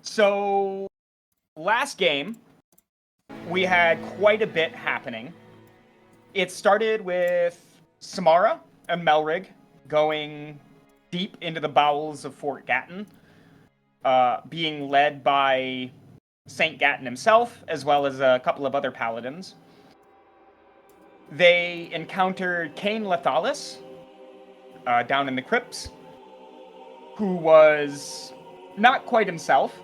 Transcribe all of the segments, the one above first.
So, last game, we had quite a bit happening. It started with Samara and Melrig going deep into the bowels of Fort Gatton, being led by Saint Gatton himself, as well as a couple of other paladins. They encountered Cain Lethalis down in the crypts, who was not quite himself,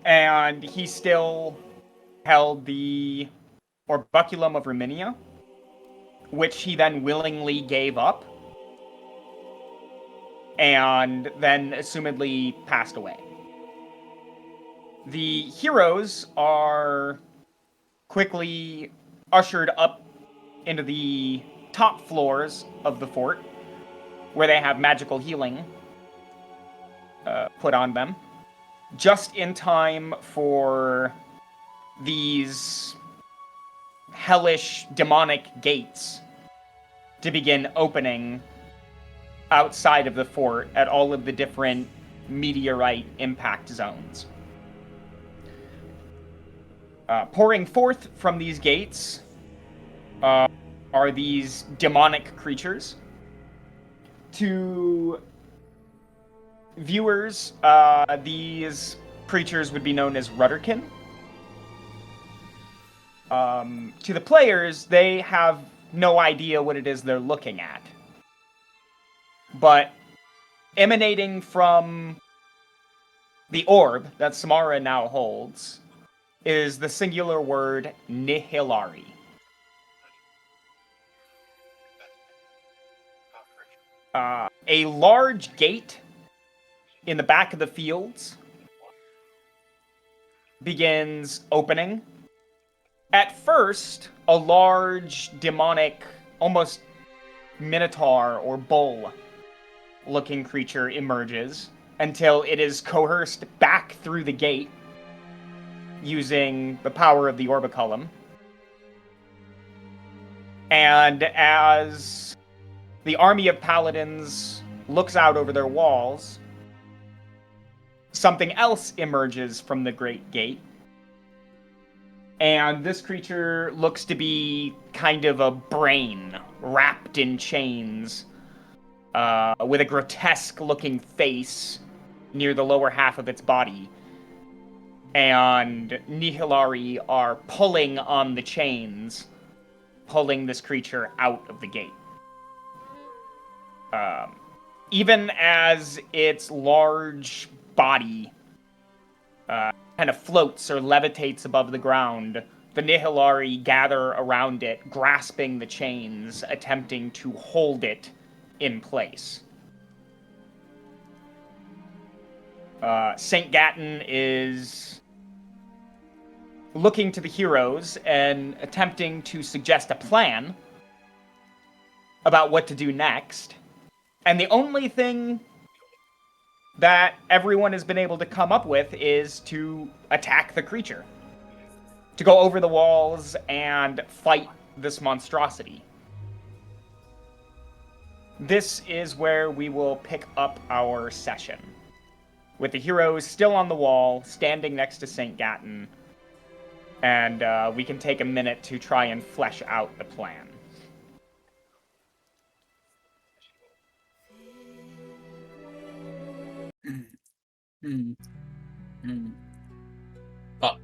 and he still held the Orbiculum of Ruminia, which he then willingly gave up, and then assumedly passed away. The heroes are quickly ushered up into the top floors of the fort, where they have magical healing put on them, just in time for these hellish demonic gates to begin opening outside of the fort at all of the different meteorite impact zones. Pouring forth from these gates are these demonic creatures. To viewers, these creatures would be known as Rudderkin. To the players, they have no idea what it is they're looking at. But emanating from the orb that Samara now holds is the singular word Nehilari. A large gate in the back of the fields begins opening. At first, a large, demonic, almost minotaur or bull-looking creature emerges until it is coerced back through the gate using the power of the Orbiculum. And as the army of paladins looks out over their walls, something else emerges from the great gate. And this creature looks to be kind of a brain wrapped in chains, with a grotesque-looking face near the lower half of its body. And Nehilari are pulling on the chains, pulling this creature out of the gate. Even as its large body kind of floats or levitates above the ground, the Nehilari gather around it, grasping the chains, attempting to hold it in place. Saint Gatton is looking to the heroes and attempting to suggest a plan about what to do next. And the only thing that everyone has been able to come up with is to attack the creature. To go over the walls and fight this monstrosity. This is where we will pick up our session, with the heroes still on the wall, standing next to Saint Gatton, and we can take a minute to try and flesh out the plan. Fuck.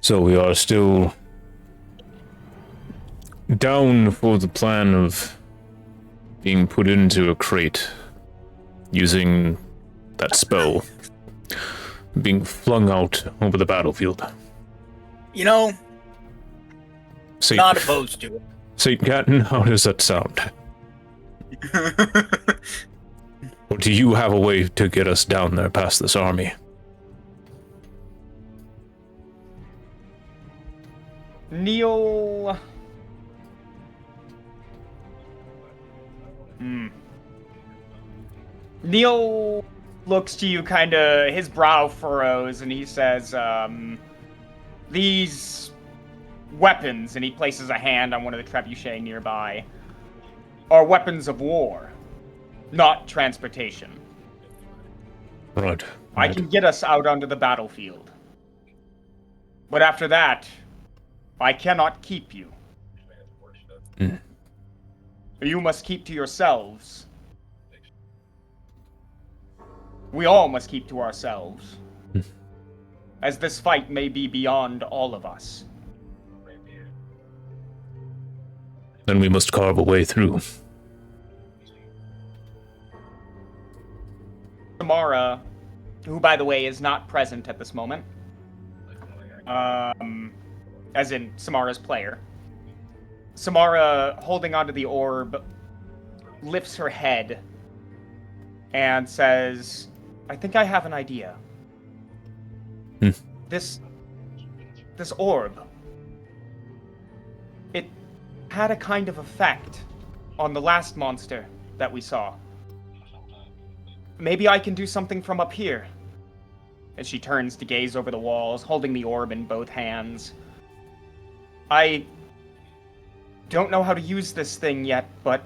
So we are still down for the plan of being put into a crate using that spell, being flung out over the battlefield. You know, not opposed to it. Saint Gatton, how does that sound? Or do you have a way to get us down there past this army? Neil... Neil looks to you kinda, his brow furrows, and he says, these weapons, and he places a hand on one of the trebuchet nearby, are weapons of war. not transportation. Right. I can get us out onto the battlefield. But after that, I cannot keep you. Mm. You must keep to yourselves. We all must keep to ourselves. As this fight may be beyond all of us. Then we must carve a way through. Samara, who by the way is not present at this moment, as in Samara's player. Samara, holding onto the orb, lifts her head and says, I think I have an idea. This orb, it had a kind of effect on the last monster that we saw. Maybe I can do something from up here. As she turns to gaze over the walls, holding the orb in both hands. I don't know how to use this thing yet, but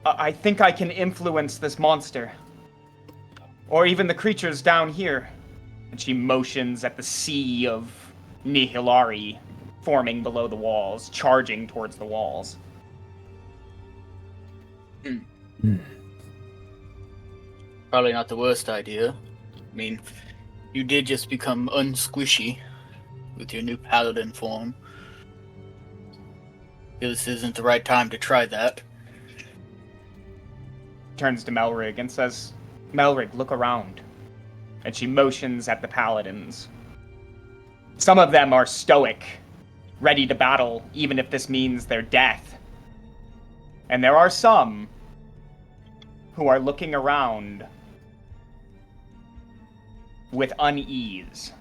I think I can influence this monster. Or even the creatures down here. And she motions at the sea of Nehilari forming below the walls, charging towards the walls. Probably not the worst idea. I mean, you did just become unsquishy with your new paladin form. This isn't the right time to try that. Turns to Melrig and says, Melrig, look around. And she motions at the paladins. Some of them are stoic, ready to battle, even if this means their death. And there are some who are looking around with unease.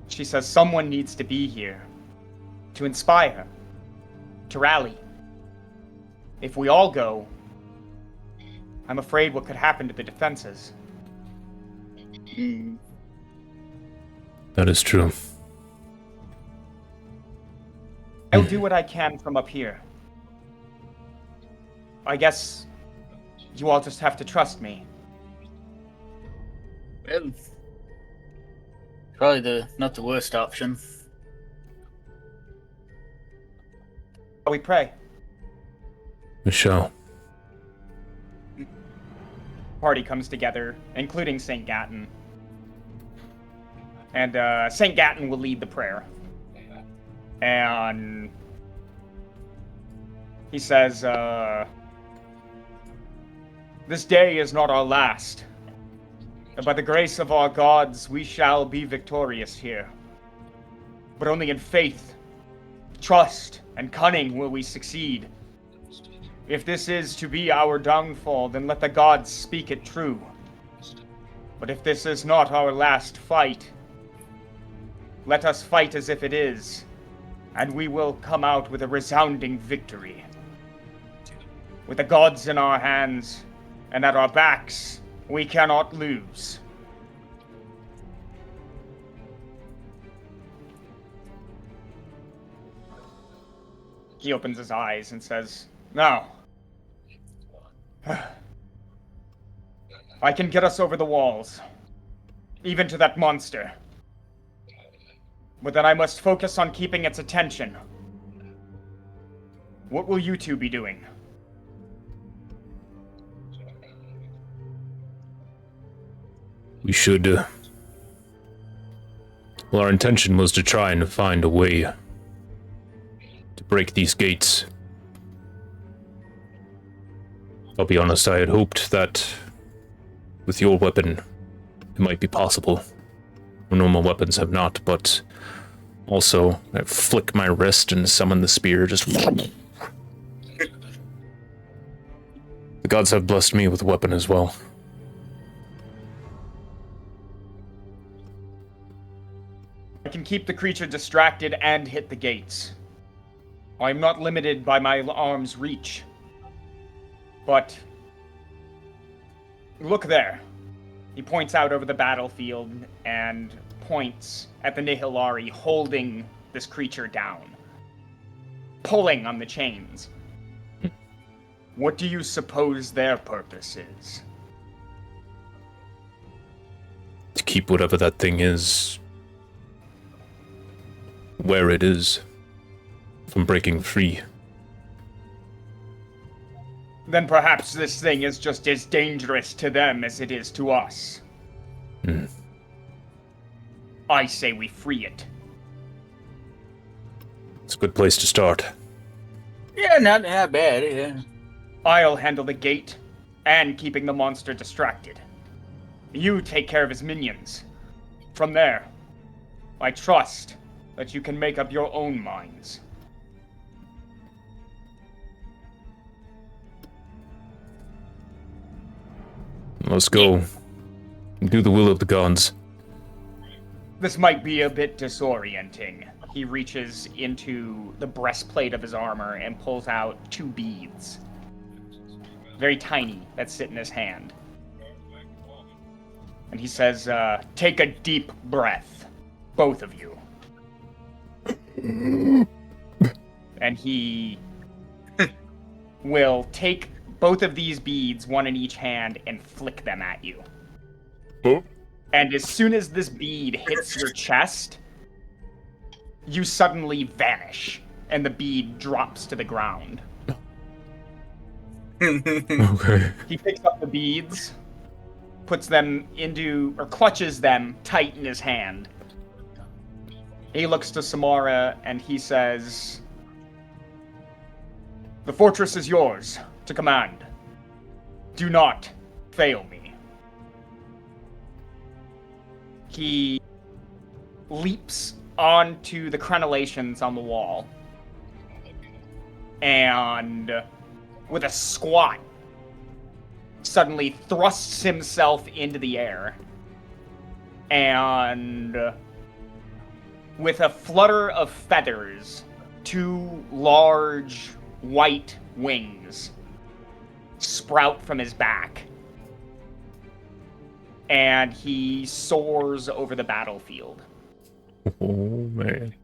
She says someone needs to be here to inspire, to rally. If we all go, I'm afraid what could happen to the defenses. That is true. I'll do what I can from up here. I guess you all just have to trust me. Well, probably not the worst option. We pray. We shall. Party comes together, including Saint Gatton. And Saint Gatton will lead the prayer. And he says, this day is not our last. And by the grace of our gods, we shall be victorious here. But only in faith, trust, and cunning will we succeed. If this is to be our downfall, then let the gods speak it true. But if this is not our last fight, let us fight as if it is, and we will come out with a resounding victory. With the gods in our hands, and at our backs, we cannot lose. He opens his eyes and says, now, I can get us over the walls, even to that monster. But then I must focus on keeping its attention. What will you two be doing? We should, well, our intention was to try and find a way to break these gates. I'll be honest, I had hoped that with your weapon, it might be possible. Normal weapons have not, but also, I flick my wrist and summon the spear, just... The gods have blessed me with a weapon as well. I can keep the creature distracted and hit the gates. I'm not limited by my arm's reach. But look there. He points out over the battlefield and points at the Nehilari holding this creature down. pulling on the chains. What do you suppose their purpose is? To keep whatever that thing is where it is from breaking free. Then perhaps this thing is just as dangerous to them as it is to us. I say we free it. It's a good place to start. Yeah, not bad, yeah. I'll handle the gate and keeping the monster distracted. You take care of his minions. From there, I trust that you can make up your own minds. Let's go. Do the will of the gods. This might be a bit disorienting. He reaches into the breastplate of his armor and pulls out 2 beads. Very tiny, that sit in his hand. And he says, take a deep breath, both of you. And he will take both of these beads, one in each hand, and flick them at you. Oh. And as soon as this bead hits your chest, you suddenly vanish, and the bead drops to the ground. Okay. He picks up the beads, puts them into, or clutches them tight in his hand. He looks to Samara, and he says, "The fortress is yours to command. Do not fail me." He leaps onto the crenellations on the wall, and with a squat, suddenly thrusts himself into the air, and with a flutter of feathers, 2 large white wings sprout from his back, and he soars over the battlefield. Oh, man.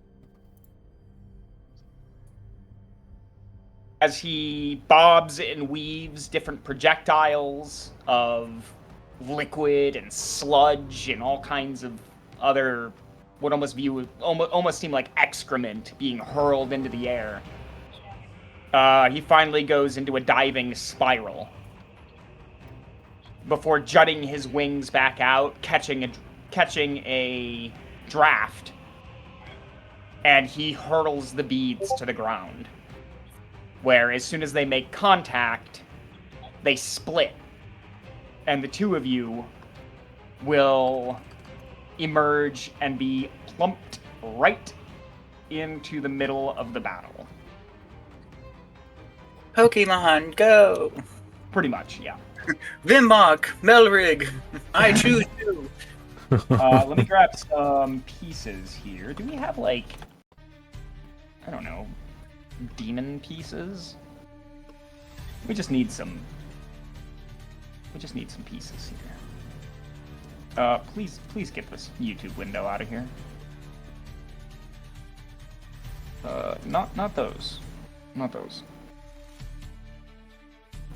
As he bobs and weaves different projectiles of liquid and sludge and all kinds of other, what almost seem like excrement being hurled into the air, he finally goes into a diving spiral before jutting his wings back out, catching a draft, and he hurls the beads to the ground, where as soon as they make contact, they split, and the 2 of you will emerge and be plumped right into the middle of the battle. Pokemon, go! Pretty much, yeah. Vimmock, Melrig, I choose you! Let me grab some pieces here. Do we have, like, I don't know, demon pieces? We just need some pieces here. Please get this YouTube window out of here. Not those. Not those.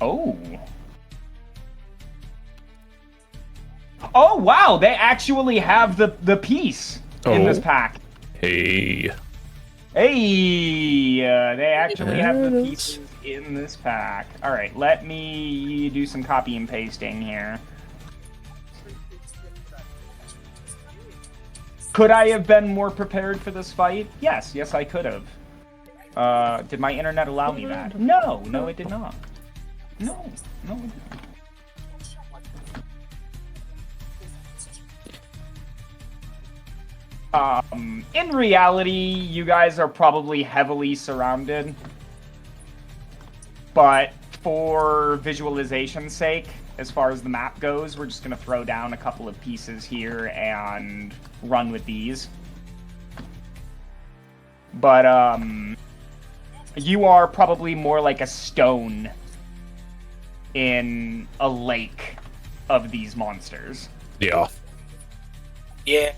Oh. Oh, wow, they actually have the piece in this pack. Hey. Hey, they actually have the pieces in this pack. All right, let me do some copy and pasting here. Could I have been more prepared for this fight? Yes, I could have. Did my internet allow me that? No, it did not. No, it didn't. In reality, you guys are probably heavily surrounded. But for visualization's sake, as far as the map goes, we're just going to throw down a couple of pieces here and run with these. But, you are probably more like a stone in a lake of these monsters. Yeah. Yeah.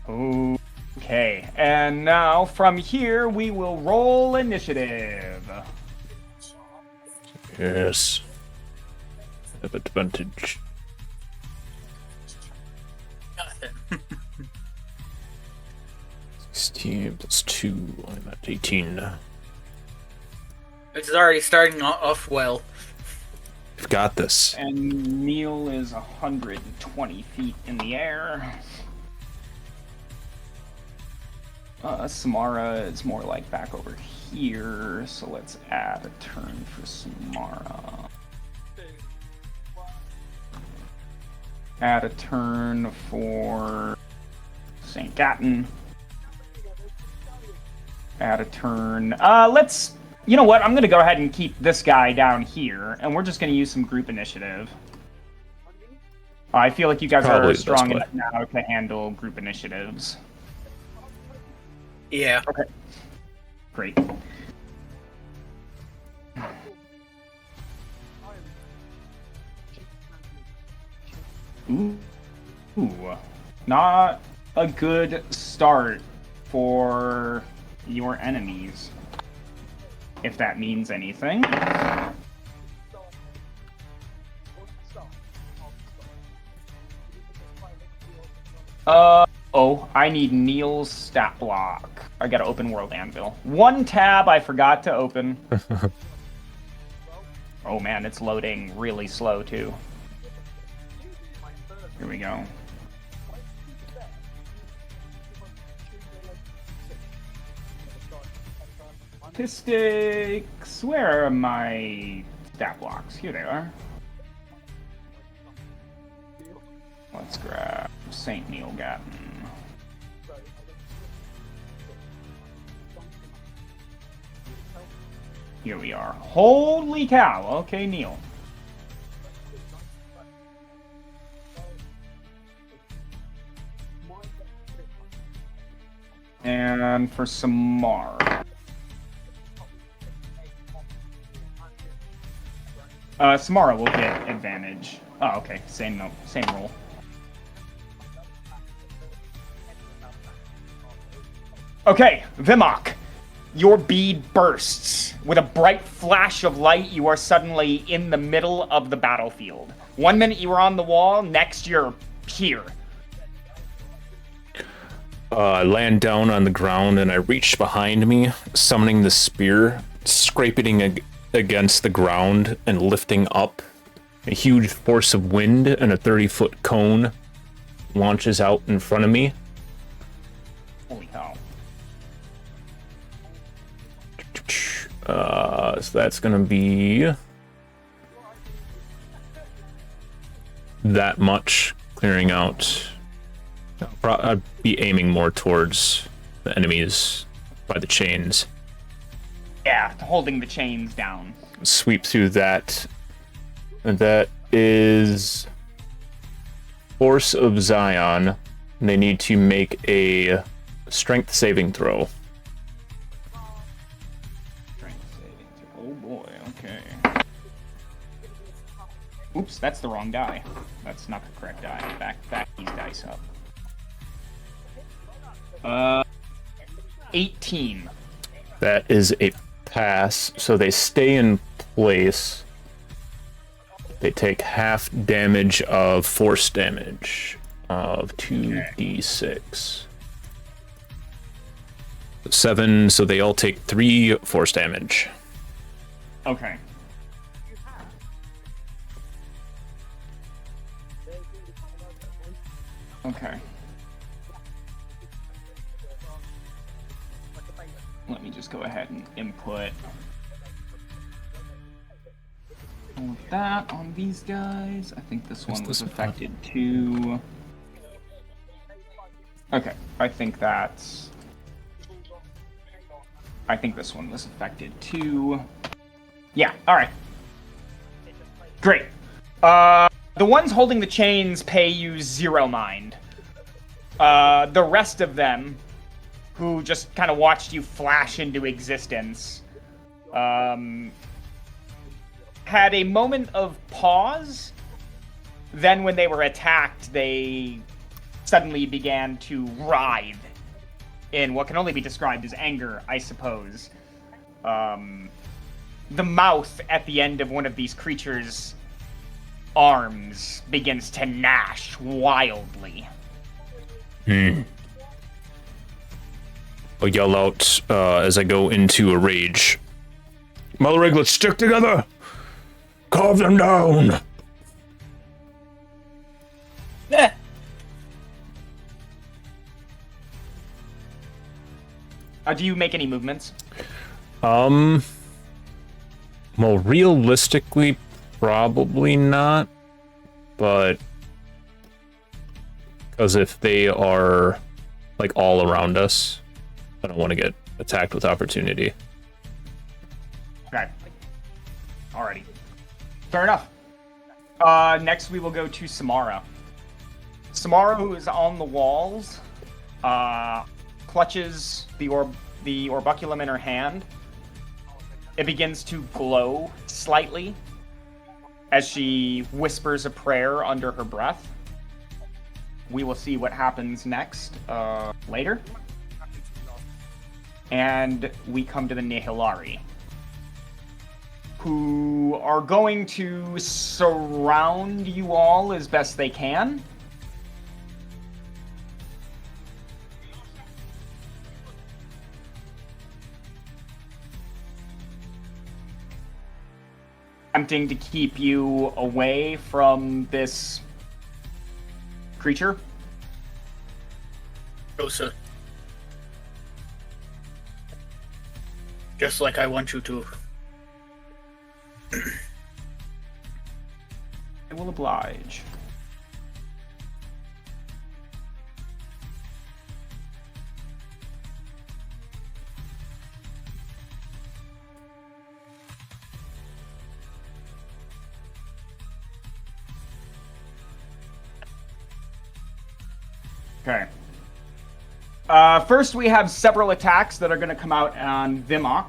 Okay, and now from here we will roll initiative. Yes. Have advantage. Nothing. 16 plus 2. I'm at 18. It's already starting off well. You've got this. And Neil is 120 feet in the air. Samara is more like back over here, so let's add a turn for Samara. Add a turn for Saint Gatton. Add a turn. You know what? I'm going to go ahead and keep this guy down here, and we're just going to use some group initiative. I feel like you guys Probably are strong the enough now to handle group initiatives. Yeah. Okay. Great. Ooh. Not a good start for your enemies, if that means anything. Oh, I need Neil's stat block. I got to open World Anvil. One tab I forgot to open. Oh man, it's loading really slow too. Here we go. Statistics. Where are my stat blocks? Here they are. Let's grab Saint Neal Gatton. Here we are. Holy cow. Okay, Neil. And for Samar. Samara will get advantage. Oh, okay. Same roll. Okay, Vimok. Your bead bursts. With a bright flash of light, you are suddenly in the middle of the battlefield. 1 minute you were on the wall, next you're here. I land down on the ground and I reach behind me, summoning the spear, scraping against the ground and lifting up. A huge force of wind and a 30-foot cone launches out in front of me. Holy cow. So that's gonna be that much, clearing out. I'd be aiming more towards the enemies by the chains. Yeah, holding the chains down. Sweep through that. And that is Force of Zion. They need to make a strength saving throw. Oh boy, okay. Oops, that's the wrong die. That's not the correct die. Back these dice up. 18. That is a pass, so they stay in place. They take half damage of force damage of 2d6. 7, so they all take 3 force damage. Okay. Okay. Let me just go ahead and input all of that on these guys. I think this one was affected too. Okay, I think this one was affected too. Yeah, alright. Great. The ones holding the chains pay you 0 mind. The rest of them, who just kind of watched you flash into existence, had a moment of pause. Then when they were attacked, they suddenly began to writhe in what can only be described as anger, I suppose. The mouth at the end of one of these creatures' arms begins to gnash wildly. I'll yell out as I go into a rage. Melrig, let's stick together! Carve them down! Eh. Do you make any movements? Well, realistically, probably not. But because if they are like all around us, I don't want to get attacked with opportunity. Okay. Alrighty. Fair enough. Next we will go to Samara. Samara, who is on the walls, clutches the orbiculum in her hand. It begins to glow slightly as she whispers a prayer under her breath. We will see what happens next later. And we come to the Nehilari, who are going to surround you all as best they can. Attempting to keep you away from this creature. Go, sir. Just like I want you to. I will oblige. Okay. First, we have several attacks that are going to come out on Vimok.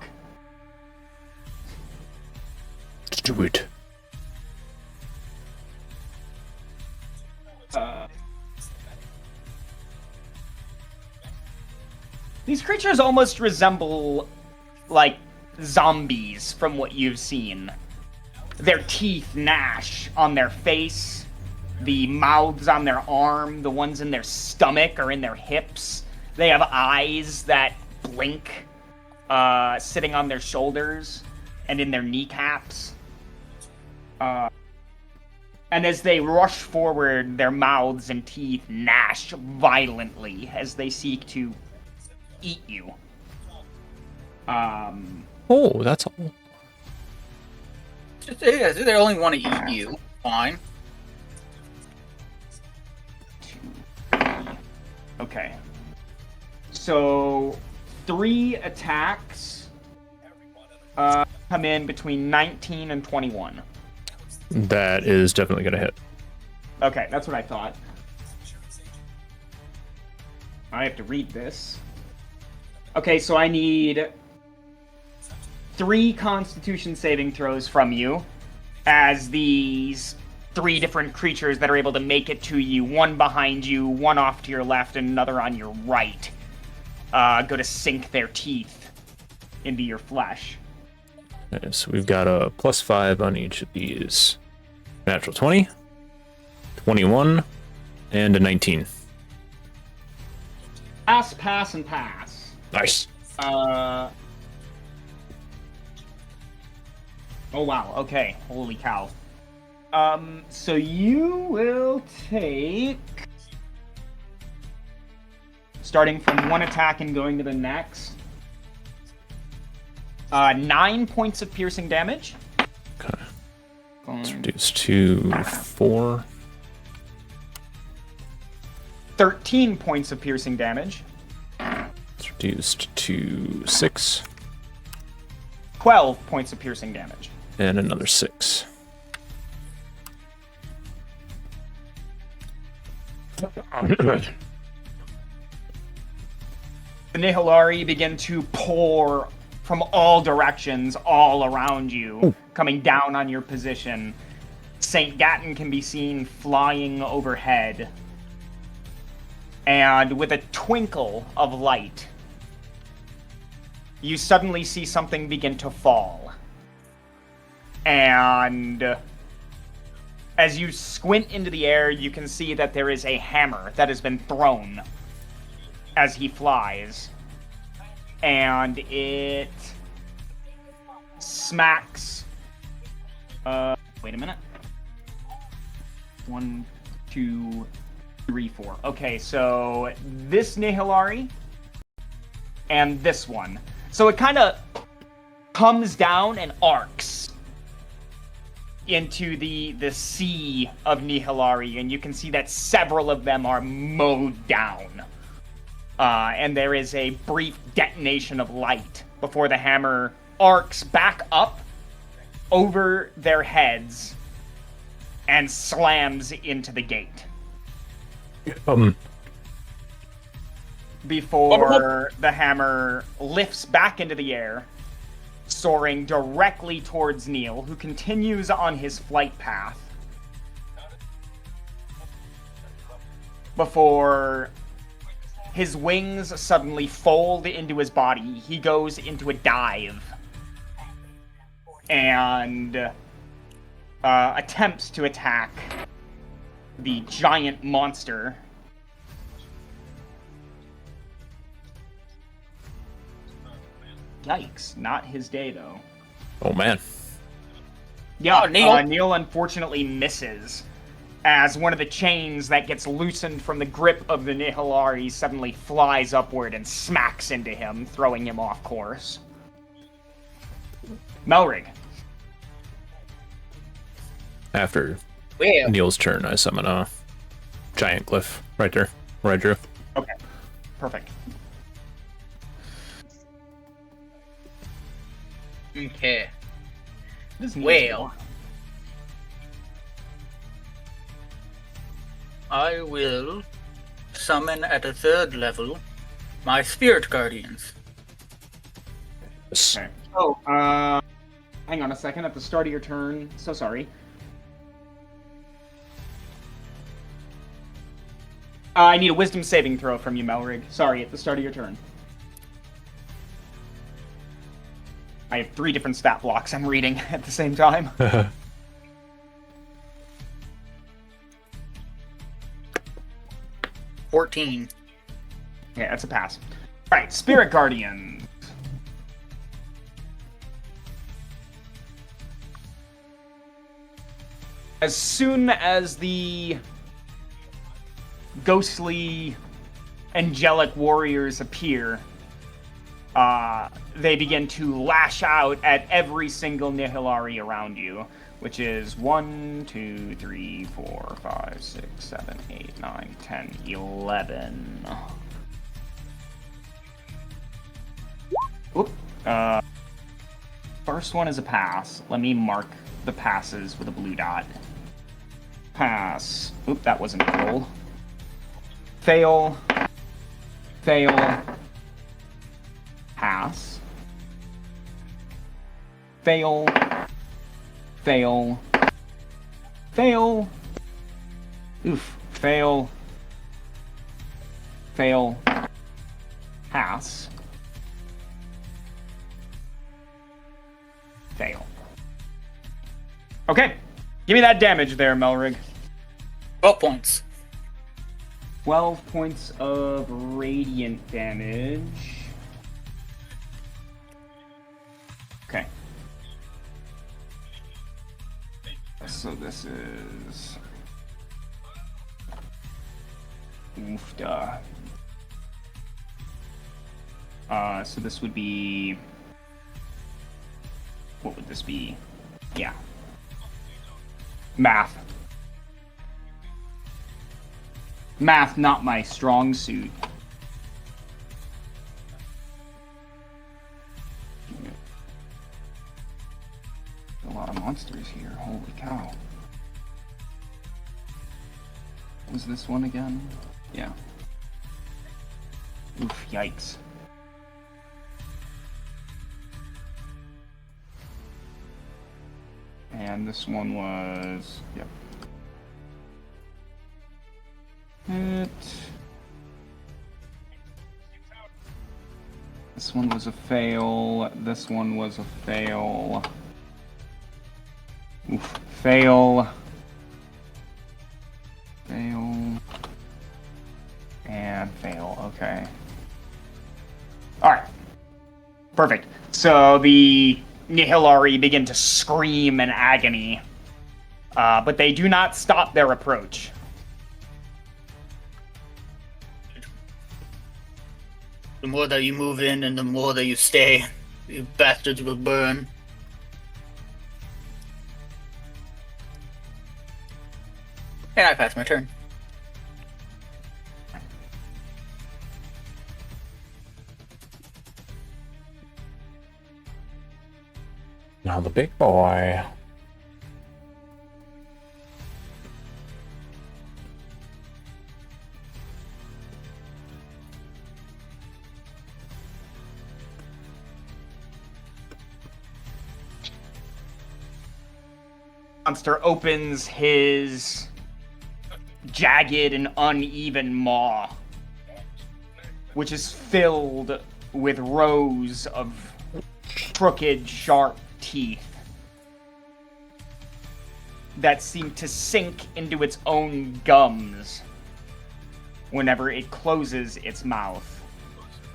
Let's do it. These creatures almost resemble, like, zombies from what you've seen. Their teeth gnash on their face, the mouths on their arm, the ones in their stomach or in their hips. They have eyes that blink, sitting on their shoulders and in their kneecaps. And as they rush forward, their mouths and teeth gnash violently as they seek to eat you. Oh, that's all. They only want to eat you. Fine. Okay. So, 3 attacks come in between 19 and 21. That is definitely going to hit. Okay, that's what I thought. I have to read this. Okay, so I need 3 Constitution saving throws from you as these 3 different creatures that are able to make it to you, one behind you, one off to your left, and another on your right, go to sink their teeth into your flesh. Okay, so we've got a +5 on each of these. Natural 20, 21, and a 19. Pass, pass, and pass. Nice. Oh wow, okay. Holy cow. So you will take... Starting from one attack and going to the next. 9 points of piercing damage. Okay. Let's reduce to 4. 13 points of piercing damage. It's reduced to 6. 12 points of piercing damage. And another 6. The Nehilari begin to pour from all directions, all around you, coming down on your position. Saint Gatton can be seen flying overhead. And with a twinkle of light, you suddenly see something begin to fall. And as you squint into the air, you can see that there is a hammer that has been thrown as he flies. And it smacks... wait a minute. 1, 2, 3, 4. Okay, so this Nehilari and this one. So it kind of comes down and arcs into the sea of Nehilari, and you can see that several of them are mowed down. And there is a brief detonation of light before the hammer arcs back up over their heads and slams into the gate. Before the hammer lifts back into the air, soaring directly towards Neal, who continues on his flight path. Before his wings suddenly fold into his body, he goes into a dive and attempts to attack the giant monster. Yikes, not his day, though. Oh, man. Yeah, Neal. Neal unfortunately misses, as one of the chains that gets loosened from the grip of the Nehilari suddenly flies upward and smacks into him, throwing him off course. Melrig. After Well, Neil's turn, I summon a giant glyph right there, where I drew. Okay, perfect. okay. This Neal's Well. wild. I will summon at a 3rd level my spirit guardians. Yes. Okay. Oh, hang on a second. At the start of your turn, so sorry. I need a wisdom saving throw from you, Melrig. Sorry, at the start of your turn. I have 3 different stat blocks I'm reading at the same time. 14. Okay, that's a pass. Alright, Spirit Guardian. As soon as the ghostly angelic warriors appear, they begin to lash out at every single Nehilari around you, which is 1, 2, 3, 4, 5, 6, 7, 8, 9, 10, 11. Oop. First one is a pass. Let me mark the passes with a blue dot. Pass. Oop, that wasn't a roll. Fail. Fail. Pass. Fail. Fail. Fail. Oof. Fail. Fail. Pass. Fail. Okay. Give me that damage there, Melrig. 12 points. 12 points of radiant damage. Okay. So this is... Oofda. So this would be... What would this be? Yeah. Math. Math, not my strong suit. A lot of monsters here, holy cow. Was this one again? Yeah. Oof, yikes. And this one was... Yep. Hit. This one was a fail. This one was a fail. Oof. Fail. Fail. And fail. Okay. Alright. Perfect. So the Nehilari begin to scream in agony. But they do not stop their approach. The more that you move in and the more that you stay, you bastards will burn. And I pass my turn. Now the big boy. Monster opens his jagged and uneven maw, which is filled with rows of crooked, sharp teeth that seem to sink into its own gums whenever it closes its mouth.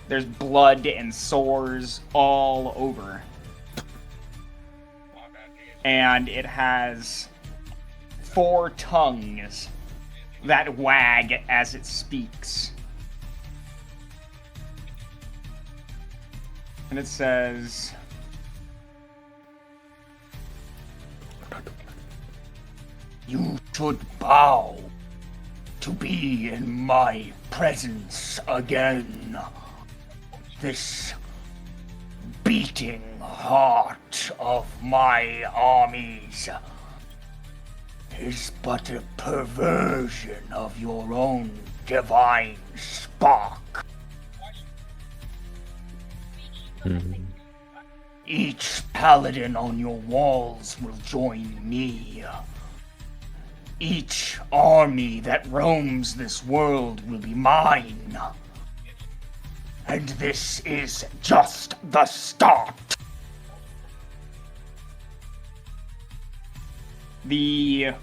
There's blood and sores all over. And it has 4 tongues that wag as it speaks. And it says, "You should bow to be in my presence again. This beating heart of my armies is but a perversion of your own divine spark. Each paladin on your walls will join me. Each army that roams this world will be mine. And this is just the start." The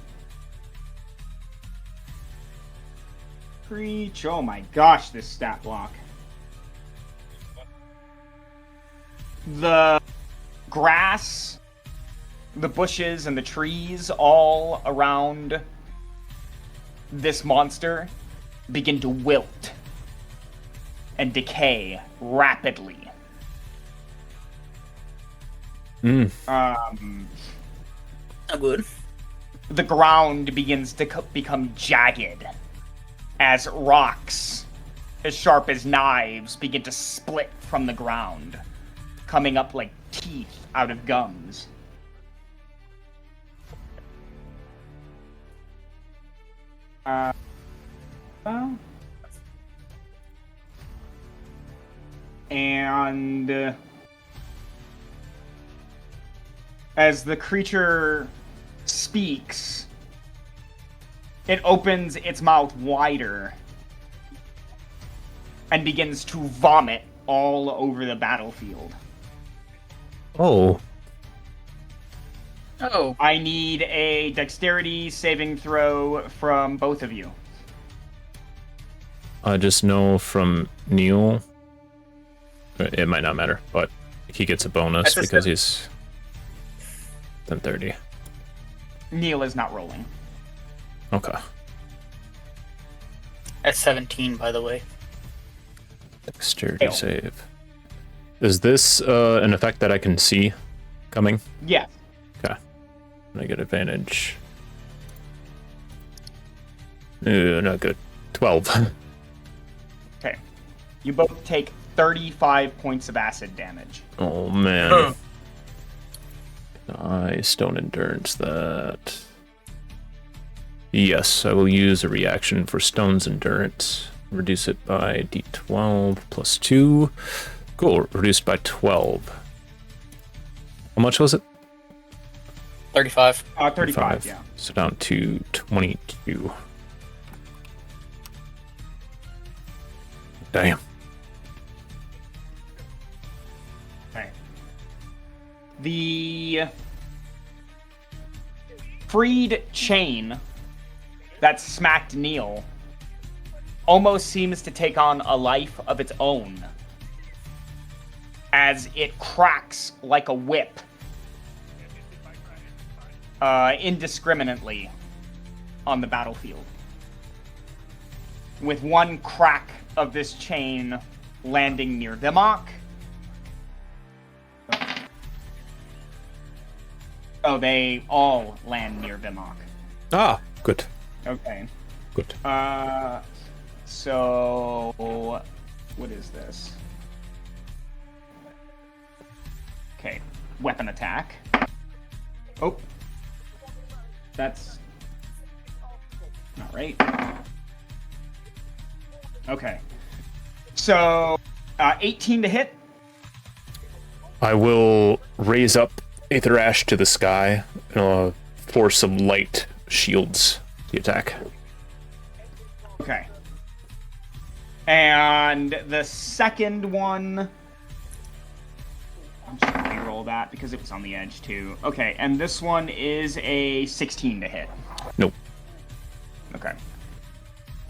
creature, oh my gosh, this stat block. The grass, the bushes, and the trees all around this monster begin to wilt and decay rapidly. Not good. The ground begins to become jagged as rocks as sharp as knives begin to split from the ground, coming up like teeth out of gums. And as the creature speaks, it opens its mouth wider and begins to vomit all over the battlefield. Oh. Oh. I need a dexterity saving throw from both of you. I just know from Neil, it might not matter, but he gets a bonus because he's 1030. Neil is not rolling. Okay. That's 17, by the way. Dexterity save. Is this an effect that I can see coming? Yeah. Okay. I get advantage. Ooh, not good. 12. Okay. You both take 35 points of acid damage. Oh, man. I stone endurance that. Yes, I will use a reaction for stone's endurance. Reduce it by d12 plus 2. Cool, reduced by 12. How much was it? 35. 35, yeah. So down to 22. Damn. The freed chain that smacked Neal almost seems to take on a life of its own as it cracks like a whip indiscriminately on the battlefield, with one crack of this chain landing near Vimok. Oh, they all land near Vimok. Ah, good. Okay. Good. So what is this? Okay, weapon attack. Oh, that's not right. Okay, so 18 to hit. I will raise up Aether Ash to the sky and force some light shields the attack. Okay. And the second one, I'm just gonna reroll that because it was on the edge too. Okay, and this one is a 16 to hit. Nope. Okay.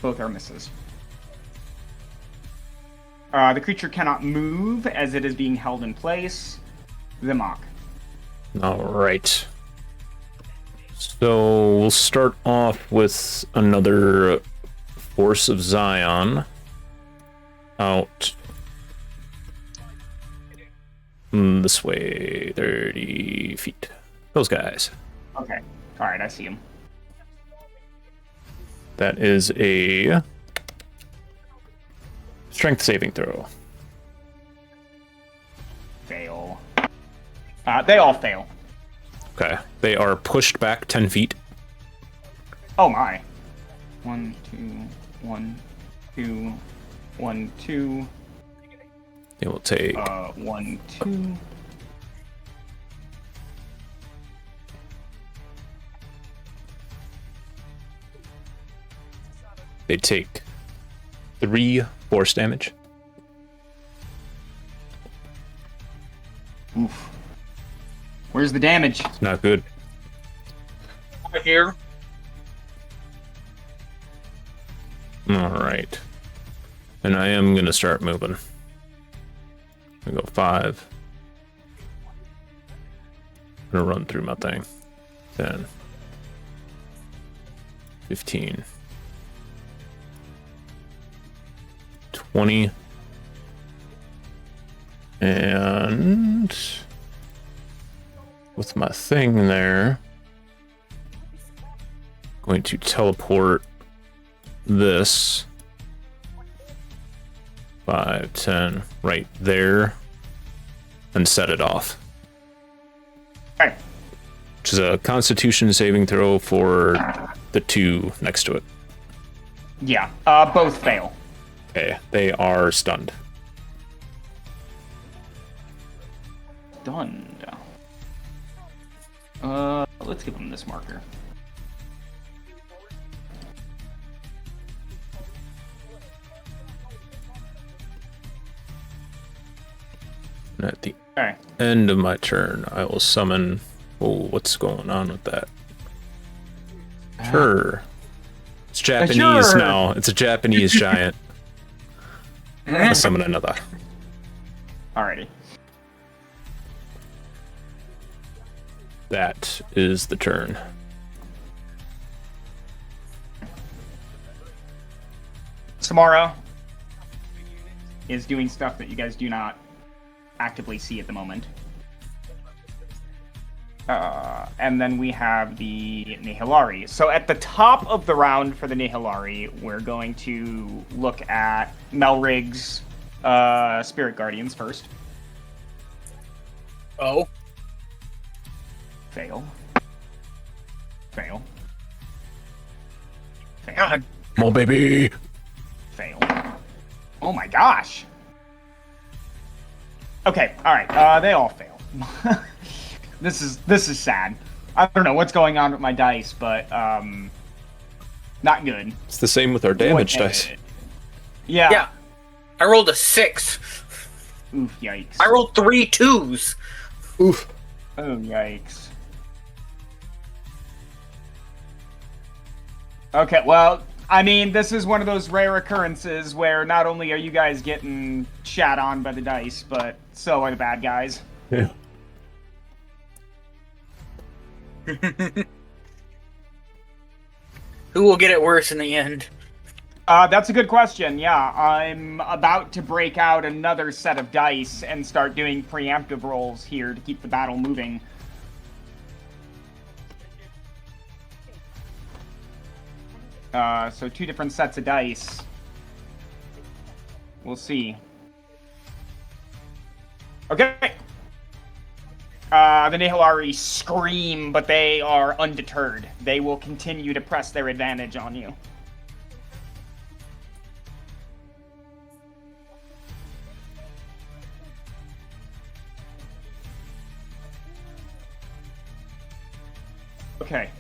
Both are misses. The creature cannot move as it is being held in place. Vimok. Alright. So we'll start off with another Force of Zion out this way, 30 feet. Those guys. Okay. Alright, I see him. That is a strength saving throw. Fail. They all fail. Okay. They are pushed back 10 feet. Oh my. 1, 2, 1, 2, 1, 2. They will take 1, 2. they take 3 force damage. Oof. Where's the damage? It's not good. Over here. Alright. And I am gonna start moving. I go 5. I'm gonna run through my thing. 10. 15. 20. And with my thing there, going to teleport this 5, 10 right there and set it off. Okay. Which is a Constitution saving throw for the 2 next to it. Yeah, both fail. Okay, they are stunned. Stunned. Let's give them this marker. And at the Okay. end of my turn, I will summon... Oh, what's going on with that? Sure. It's Japanese Sure. now. It's a Japanese giant. I'll summon another. Alrighty. That is the turn. Samara is doing stuff that you guys do not actively see at the moment. And then we have the Nehilari. So at the top of the round for the Nehilari, we're going to look at Melrig's Spirit Guardians first. Oh. Fail. Fail. Fail. God. Come on, baby! Fail. Oh my gosh. Okay, alright, they all fail. This is sad. I don't know what's going on with my dice, but not good. It's the same with our damage dice. Yeah. Yeah. I rolled a 6. Oof, yikes. I rolled 3 2s. Oof. Oh, yikes. Okay, well, I mean, this is one of those rare occurrences where not only are you guys getting shat on by the dice, but so are the bad guys. Yeah. Who will get it worse in the end? That's a good question, yeah. I'm about to break out another set of dice and start doing preemptive rolls here to keep the battle moving. So 2 different sets of dice. We'll see. Okay. The Nehilari scream, but they are undeterred. They will continue to press their advantage on you. Okay.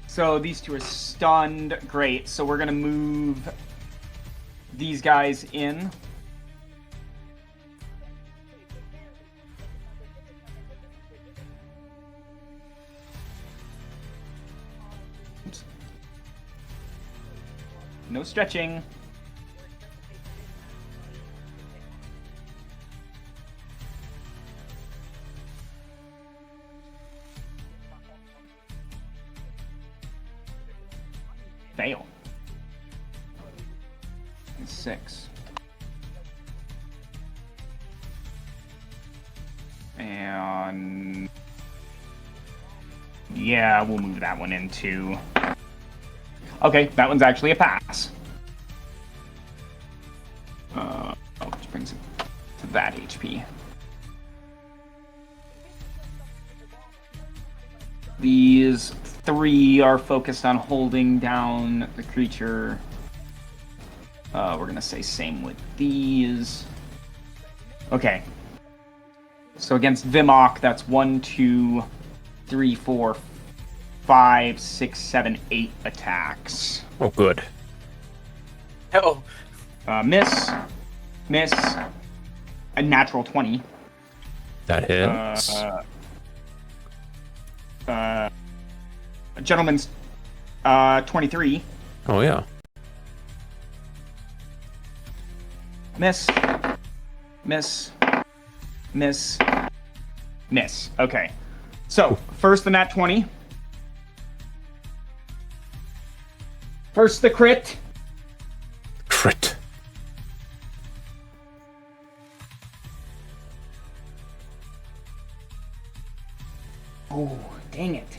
So these 2 are stunned. Great. So we're going to move these guys in. Oops. No stretching. Fail. 6. And yeah, we'll move that one in too. Okay, that one's actually a pass. Which brings it to that HP. These 3 are focused on holding down the creature. We're gonna say same with these. Okay. So against Vimok, that's 1, 2, 3, 4, 5, 6, 7, 8 attacks. Oh, good. Oh, Miss, a natural 20. That hits. A gentleman's 23. Oh, yeah. Miss. Okay. So, first the nat 20. First the crit. Crit. Oh, dang it.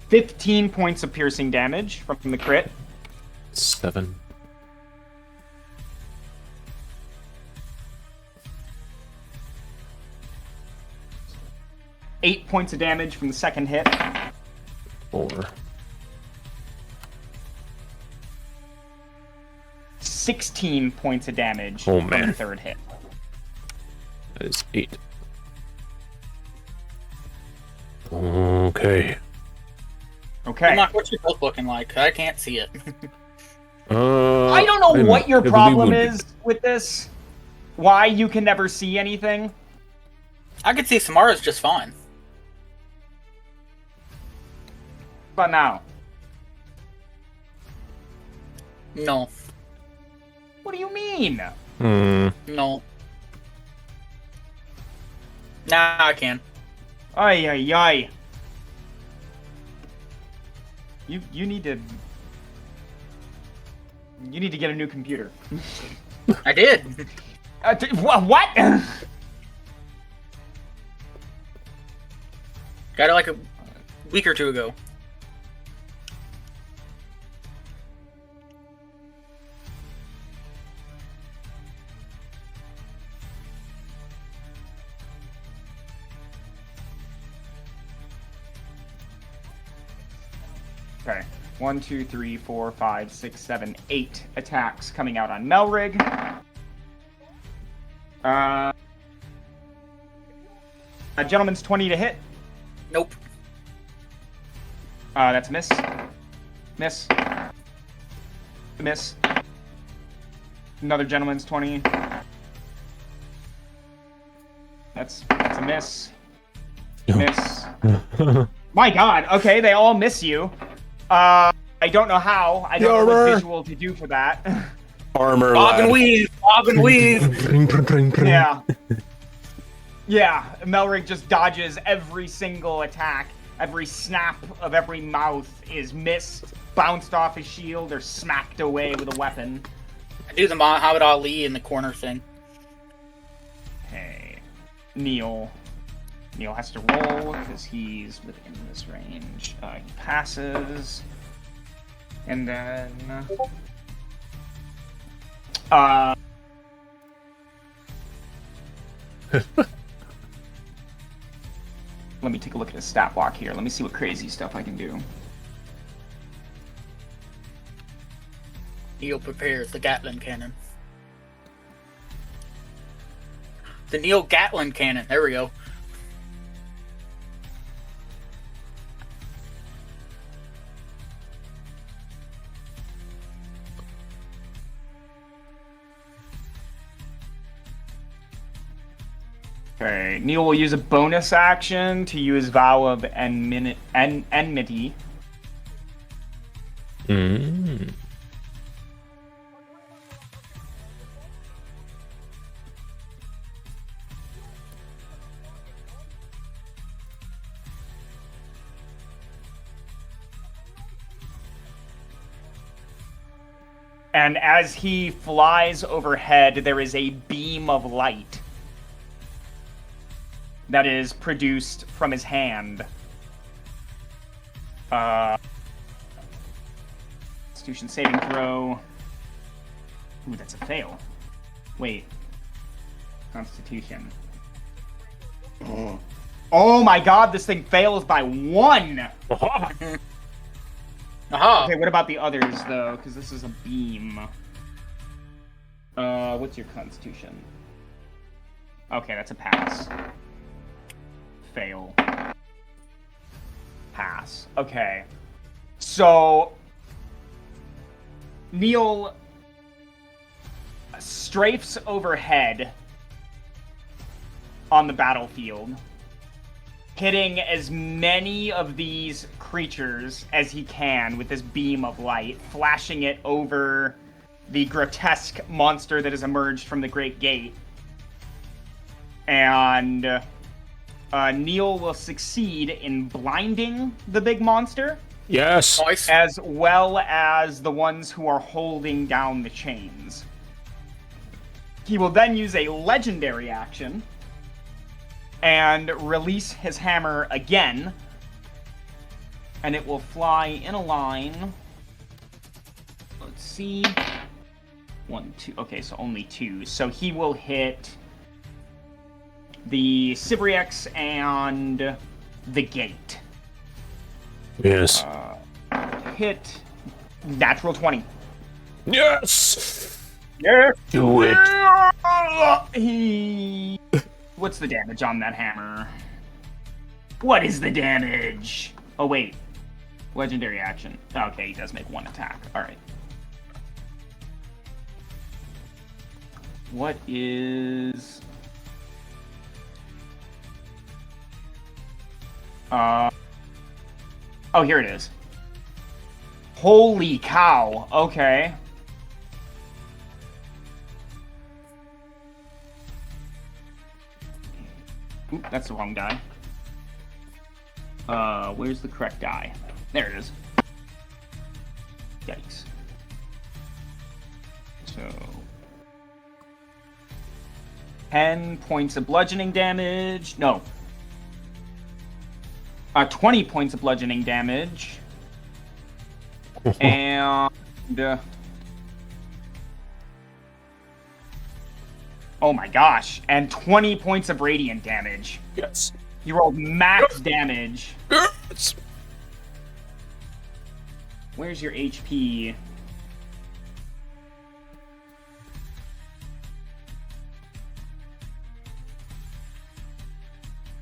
15 points of piercing damage from the crit. 7. 8 points of damage from the second hit. 4. 16 points of damage Oh, from man. the third hit. That is 8. Okay. Okay. Mark, what's your health looking like? I can't see it. I don't know I'm what your heavily problem wounded. is with this. Why you can never see anything. I could see Samara's just fine. But now, No, what do you mean? Hmm. no. Nah, I can. Ay, ay, ay. You need to... You need to get a new computer. I did. What? Got it like a week or 2 ago. Okay. 1, 2, 3, 4, 5, 6, 7, 8 attacks coming out on Melrig. A gentleman's 20 to hit. Nope. That's a miss. Miss. Miss. Another gentleman's 20. That's that's a miss. Miss. My God. Okay, they all miss you. I don't know how. I don't know what visual to do for that. Armor Bob and lad. weave! Bob and weave! Yeah. Yeah, Melrick just dodges every single attack. Every snap of every mouth is missed, bounced off his shield, or smacked away with a weapon. I do the Muhammad Ali in the corner thing. Okay. Neil. Neil has to roll because he's within this range. He passes. And then... Let me take a look at his stat block here. Let me see what crazy stuff I can do. Neil prepares the Gatling cannon. The Neil Gatling cannon. There we go. Okay, Neil will use a bonus action to use Vow of Enmity. Mm. And as he flies overhead, there is a beam of light that is produced from his hand. Constitution saving throw. Ooh, that's a fail. Wait. Constitution. Oh my God, this thing fails by 1! Aha! Okay, what about the others, though? Because this is a beam. What's your Constitution? Okay, that's a pass. Fail. Pass. Okay. So... Neil strafes overhead on the battlefield, hitting as many of these creatures as he can with this beam of light, flashing it over the grotesque monster that has emerged from the Great Gate. And Neil will succeed in blinding the big monster, Yes. Nice. as well as the ones who are holding down the chains. He will then use a legendary action and release his hammer again, and it will fly in a line. Let's see. 1, 2. Okay, so only 2. So he will hit the Sibriex and the gate. Yes. Hit natural 20. Yes. Yeah. Do it. He... What's the damage on that hammer? What is the damage? Oh, wait. Legendary action. Okay, he does make 1 attack. Alright. What is... Oh, here it is. Holy cow. Okay. Oop, that's the wrong die. Where's the correct die? There it is. Yikes. So... 10 points of bludgeoning damage. No. 20 points of bludgeoning damage. And... oh my gosh. And 20 points of radiant damage. Yes. You rolled max damage. Yes. Where's your HP?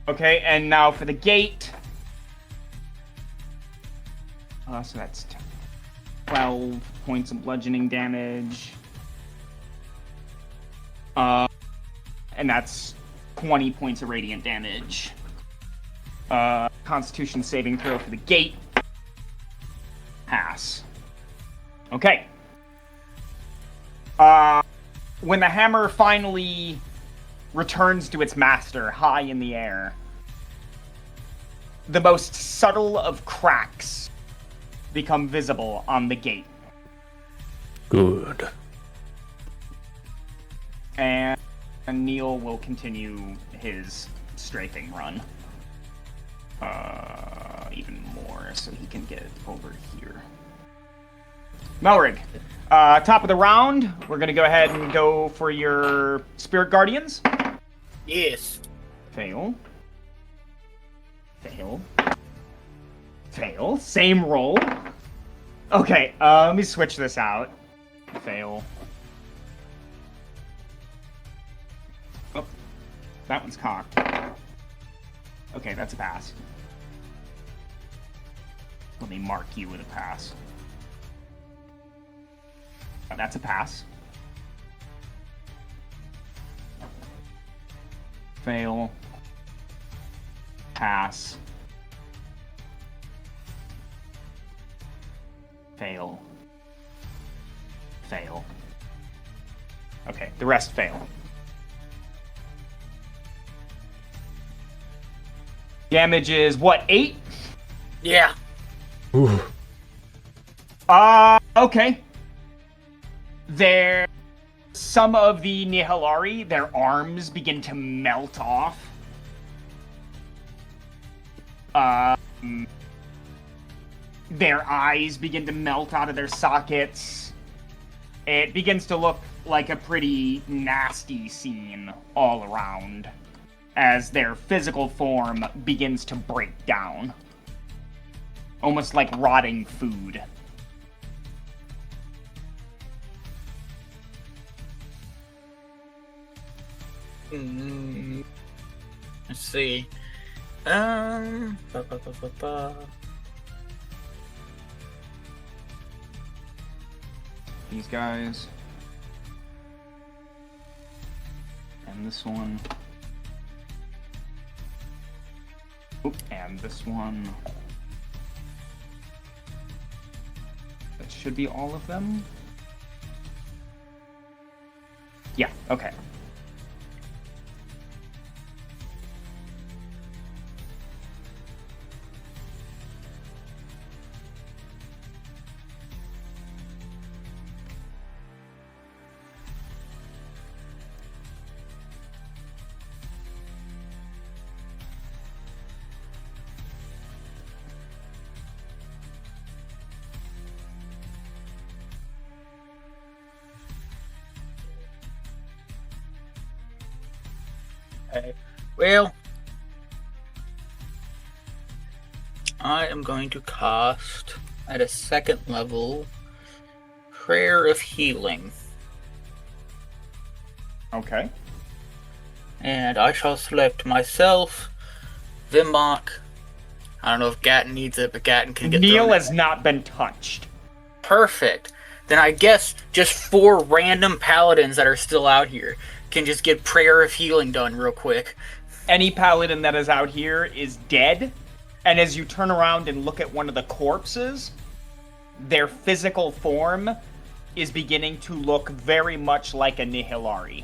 Okay, and now for the gate. So that's 12 points of bludgeoning damage. And that's 20 points of radiant damage. Constitution saving throw for the gate. Pass. Okay. When the hammer finally returns to its master high in the air, the most subtle of cracks become visible on the gate. Good. And Neil will continue his strafing run. Even more, so he can get over here. Melrig, top of the round, we're going to go ahead and go for your Spirit Guardians. Yes. Fail. Fail. Fail. Same roll. Okay, let me switch this out. Fail. Oh, that one's cocked. Okay, that's a pass. Let me mark you with a pass. That's a pass. Fail. Pass. Fail. Fail. Okay, the rest fail. Damage is what, 8? Yeah. Ooh. Okay. Some of the Nehilari, their arms begin to melt off. Their eyes begin to melt out of their sockets. It begins to look like a pretty nasty scene all around as their physical form begins to break down. Almost like rotting food. Let's see. These guys. And this one. Oop, and this one. That should be all of them. Yeah, okay. Okay. Well, I am going to cast at a 2nd level Prayer of Healing. Okay. And I shall select myself, Vimok. I don't know if Gatton needs it, but Gatton can get Neil thrown has not been touched. Perfect. Then I guess just 4 random paladins that are still out here can just get Prayer of Healing done real quick. Any paladin that is out here is dead, and as you turn around and look at one of the corpses, their physical form is beginning to look very much like a Nehilari.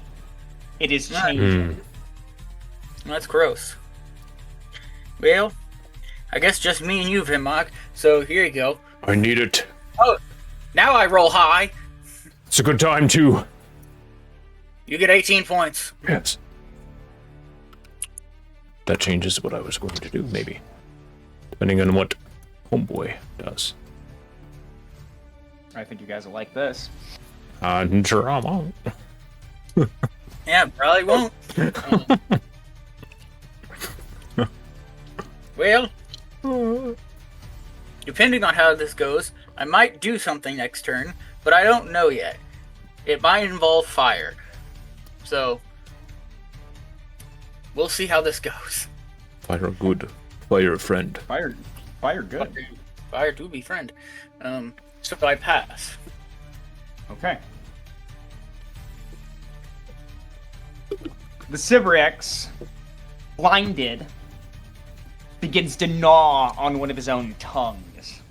It is changing. That's gross. Well, I guess just me and you, Vimok. So here you go. I need it. Oh, now I roll high. It's a good time to. You get 18 points. Yes. That changes what I was going to do, maybe. Depending on what Homeboy does. I think you guys will like this. Drama. Yeah, probably won't. Well, depending on how this goes, I might do something next turn, but I don't know yet. It might involve fire. So, we'll see how this goes. Fire good. Fire friend. Fire good. Fire do be friend. So I pass. Okay. The Sybarex, blinded, begins to gnaw on one of his own tongues.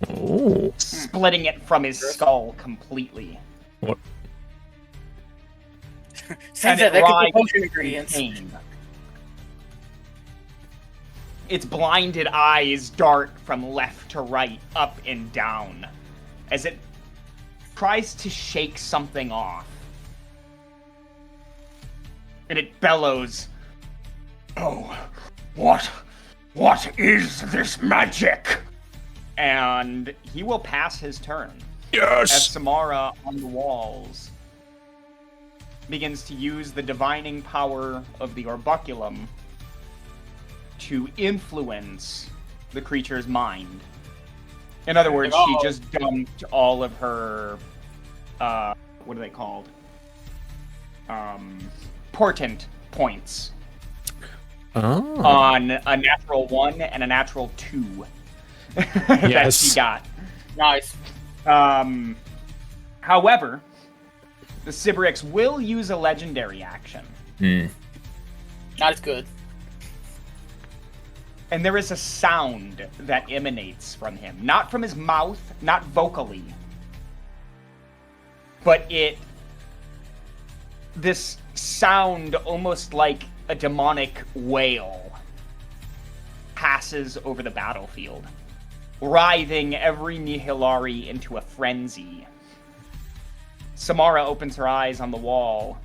Oh. Splitting it from his skull completely. What? Since And that could be writhes potion in ingredients. pain. Its blinded eyes dart from left to right, up and down, as it tries to shake something off. And it bellows, "Oh, what is this magic?" And he will pass his turn. As Yes! Samara on the walls begins to use the divining power of the orbiculum to influence the creature's mind. In other words, she just dumped all of her, what are they called? Portent points Oh. on a natural 1 and a natural 2 that Yes. she got. Nice. However, the Sybarex will use a legendary action. Not as good. And there is a sound that emanates from him. Not from his mouth, not vocally. But this sound, almost like a demonic wail, passes over the battlefield, writhing every Nehilari into a frenzy. Samara opens her eyes on the wall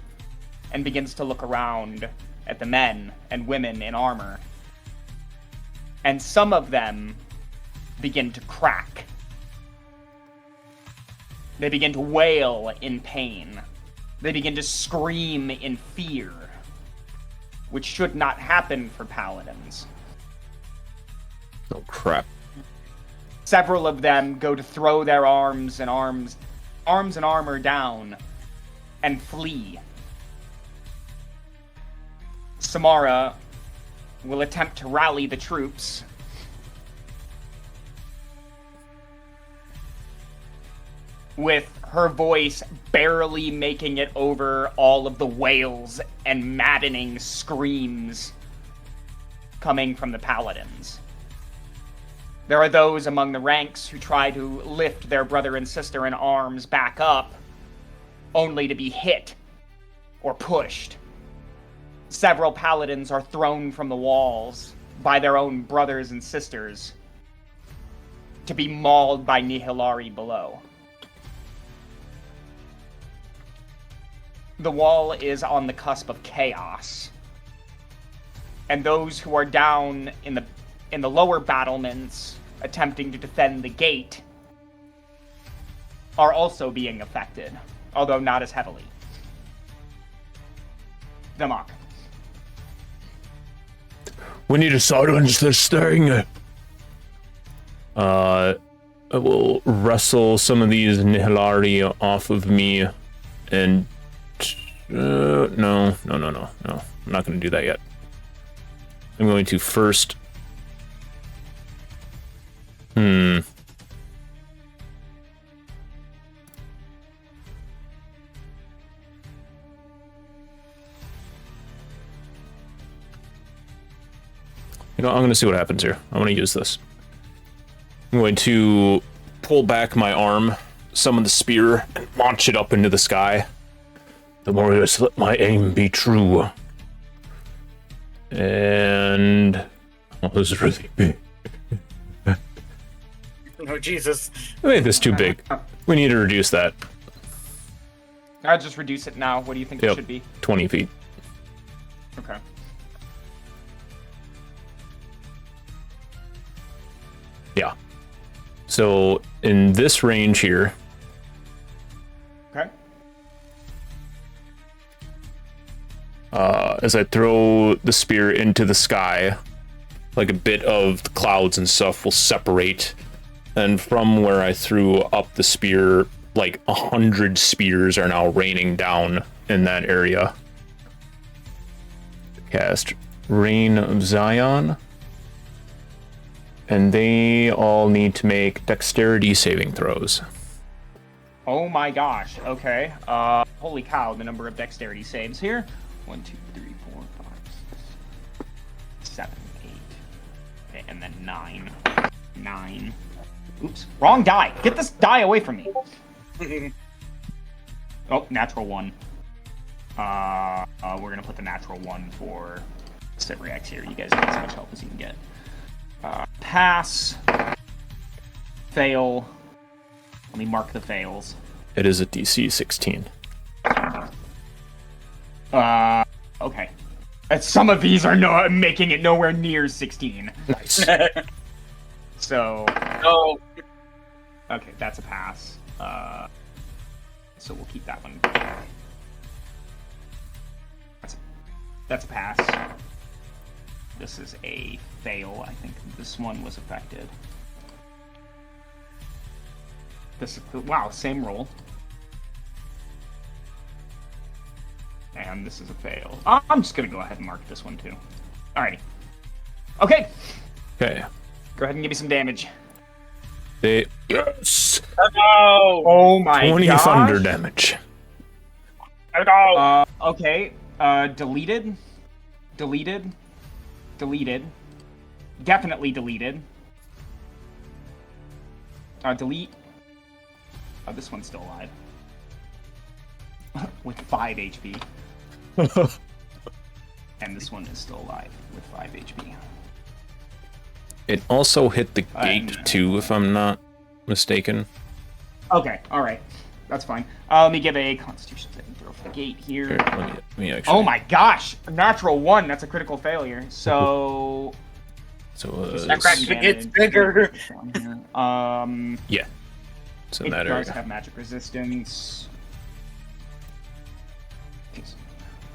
and begins to look around at the men and women in armor. And some of them begin to crack. They begin to wail in pain. They begin to scream in fear, which should not happen for paladins. Oh, crap. Several of them go to throw their arms and armor down and flee. Samara will attempt to rally the troops. With her voice barely making it over all of the wails and maddening screams coming from the paladins. There are those among the ranks who try to lift their brother and sister in arms back up, only to be hit or pushed. Several paladins are thrown from the walls by their own brothers and sisters to be mauled by Nehilari below. The wall is on the cusp of chaos, and those who are down in the lower battlements attempting to defend the gate are also being affected, although not as heavily. Damak. We need to silence this thing. I will wrestle some of these Nihilari off of me, and no. I'm not going to do that yet. I'm going to first. You know, I'm going to see what happens here. I'm going to use this. I'm going to pull back my arm, summon the spear, and launch it up into the sky. The warriors, let my aim be true. And... oh, this is really big. Oh, Jesus. I made this too big. We need to reduce that. I'll just reduce it now. What do you think it should be? 20 feet. Okay. Yeah. So, in this range here, Okay. as I throw the spear into the sky, like a bit of the clouds and stuff will separate, and from where I threw up the spear, like 100 spears are now raining down in that area. Cast Rain of Zion, and they all need to make dexterity saving throws. Oh my gosh. Okay. Holy cow, the number of dexterity saves here. 1, 2, 3, 4, 5, 6, 7, 8. Okay, and then 9. 9. Oops, wrong die. Get this die away from me. Oh, natural 1. We're gonna put the natural 1 for Cypriax here. You guys get as much help as you can get. Pass. Fail. Let me mark the fails. It is a DC 16. Okay. Some of these are making it nowhere near 16. Nice. So. Oh. Okay, that's a pass. So we'll keep that one. That's a pass. This is a fail. I think this one was affected. This wow, same roll. And this is a fail. I'm just gonna go ahead and mark this one too. Alrighty. Okay. Okay. Go ahead and give me some damage. Yes! No! Oh my 20 gosh. thunder damage. No! Okay. Deleted. Deleted. Deleted. Definitely deleted. Delete. Oh, this one's still alive. With 5 HP. And this one is still alive with 5 HP. It also hit the gate too, if I'm not mistaken. Okay, alright. That's fine. Let me give a Constitution saving throw for the gate here. Here, let me actually... Oh my gosh! A natural 1, that's a critical failure. So... So, That gets bigger. yeah. It's in it that does area. have magic resistance.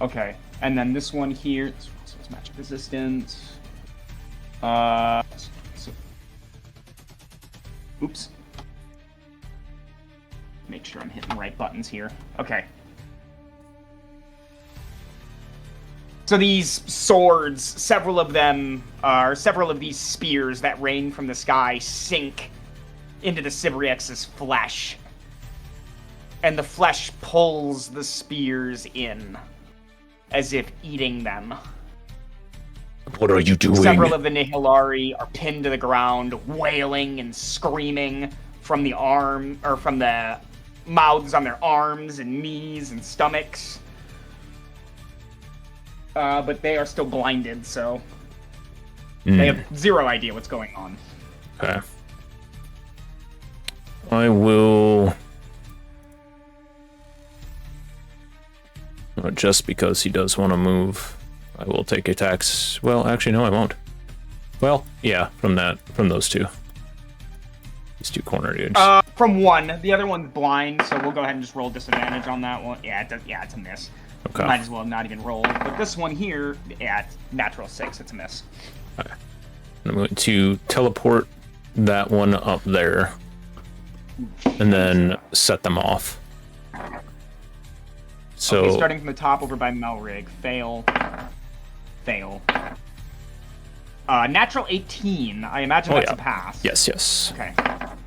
Okay, and then this one here, this also has magic resistance. Oops. Make sure I'm hitting the right buttons here. Okay. So these swords, several of these spears that rain from the sky sink into the Cybriex's flesh. And the flesh pulls the spears in, as if eating them. What are you doing? Several of the Nehilari are pinned to the ground, wailing and screaming from the mouths on their arms and knees and stomachs. But they are still blinded, so they have zero idea what's going on. Okay. I will... Just because he does want to move, I will take attacks. Well, actually, no, I won't. Well, yeah, from those two. These two corner dudes. From one. The other one's blind, so we'll go ahead and just roll disadvantage on that one. Yeah, it's a miss. Okay. Might as well not even roll. But this one here, yeah, it's natural 6. It's a miss. Okay. I'm going to teleport that one up there, and then set them off. So okay, starting from the top over by Melrig. Fail. Fail. Natural 18. I imagine that's a pass. Yes. Okay.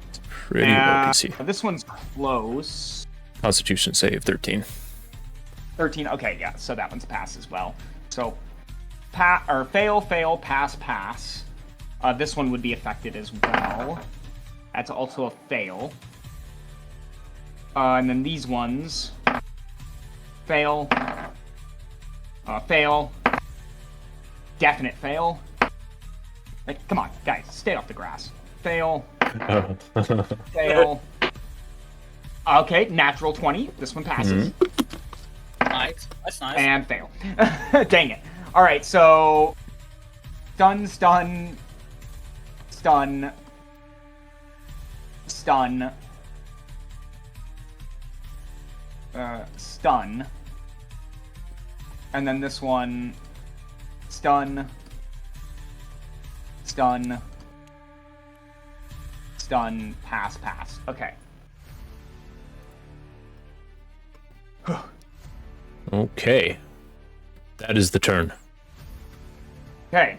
It's pretty low DC. This one's close. Constitution save 13. 13. Okay, yeah. So that one's a pass as well. So, fail, pass. This one would be affected as well. That's also a fail. And then these ones. Fail. Fail. Definite fail. Like, come on, guys, stay off the grass. Fail. Fail. Okay, natural 20. This one passes. Nice. That's nice. And fail. Dang it. Alright, so... Stun. Stun. And then this one... Stun. Pass. Okay. Okay. That is the turn. Okay.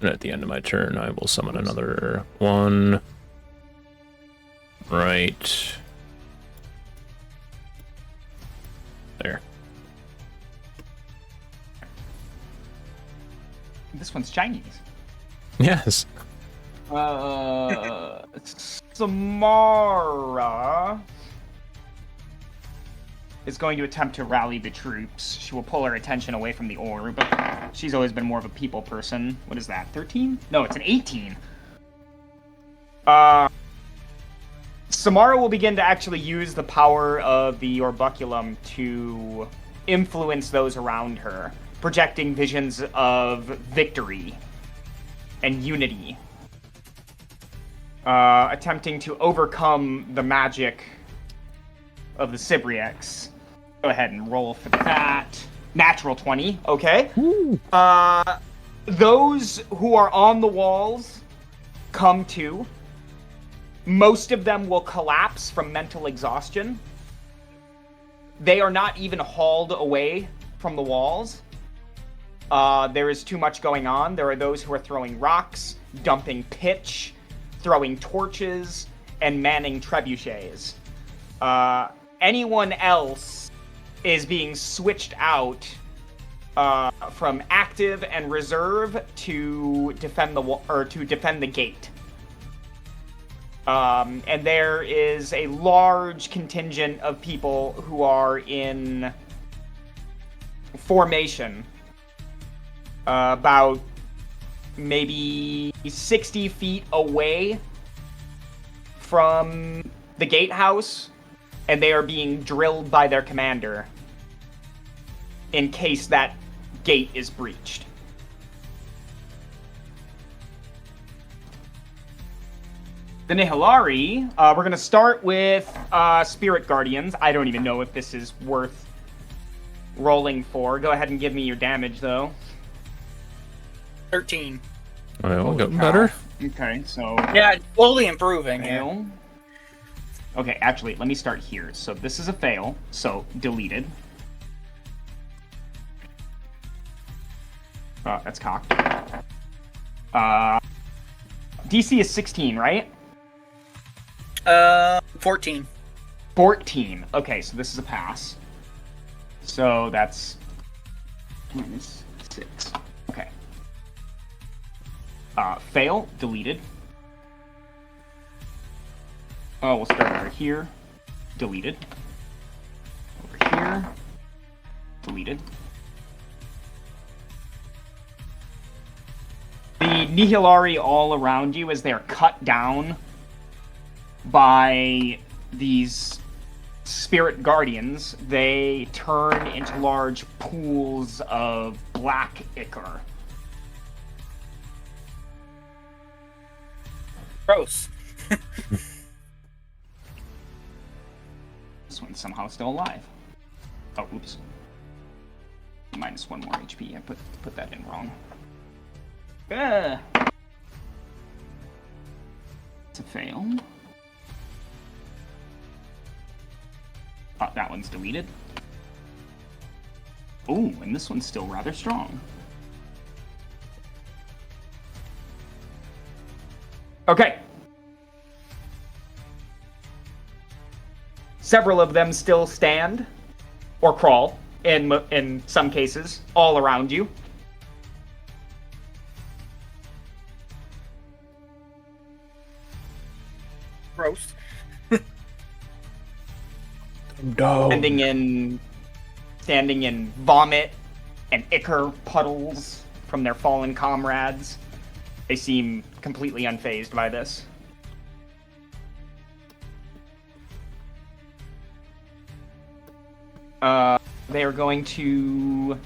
And at the end of my turn, I will summon another one. Right. There. This one's Chinese. Yes. Samara is going to attempt to rally the troops. She will pull her attention away from the orb. She's always been more of a people person. What is that, 13? No, it's an 18. Samara will begin to actually use the power of the orbiculum to influence those around her, projecting visions of victory and unity. Attempting to overcome the magic of the Cybriacs. Go ahead and roll for that. Natural 20, okay. Those who are on the walls come to. Most of them will collapse from mental exhaustion. They are not even hauled away from the walls. There is too much going on. There are those who are throwing rocks, dumping pitch, throwing torches, and manning trebuchets. Anyone else is being switched out from active and reserve to defend the gate. And there is a large contingent of people who are in formation, about maybe 60 feet away from the gatehouse, and they are being drilled by their commander in case that gate is breached. The Nehilari, we're going to start with Spirit Guardians. I don't even know if this is worth rolling for. Go ahead and give me your damage, though. 13. Well, getting better. Okay, so... Yeah, slowly improving. Fail. Okay, actually, let me start here. So this is a fail, so deleted. That's cocked. DC is 16, right? 14. 14. Okay, so this is a pass. So that's minus 6. Okay. Fail, deleted. Oh, we'll start over here. Deleted. Over here. Deleted. The Nehilari all around you, as they're cut down by these spirit guardians, they turn into large pools of black ichor. Gross. This one's somehow still alive. Oh, oops. Minus 1 more HP. I put that in wrong. It's a fail. Oh, that one's deleted. Ooh, and this one's still rather strong. Okay. Several of them still stand, or crawl, in some cases, all around you. Gross. No. Standing in vomit and ichor puddles from their fallen comrades. They seem completely unfazed by this. They are going to...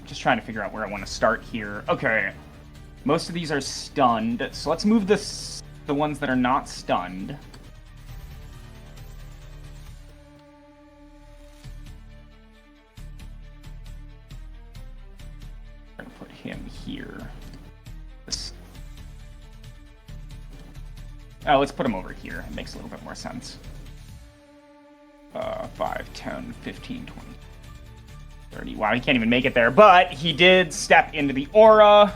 Just trying to figure out where I want to start here. Okay. Most of these are stunned, so let's move the ones that are not stunned. I'm gonna put him here. Oh, let's put him over here. It makes a little bit more sense. 5, 10, 15, 20, 30. Wow, he can't even make it there. But he did step into the aura.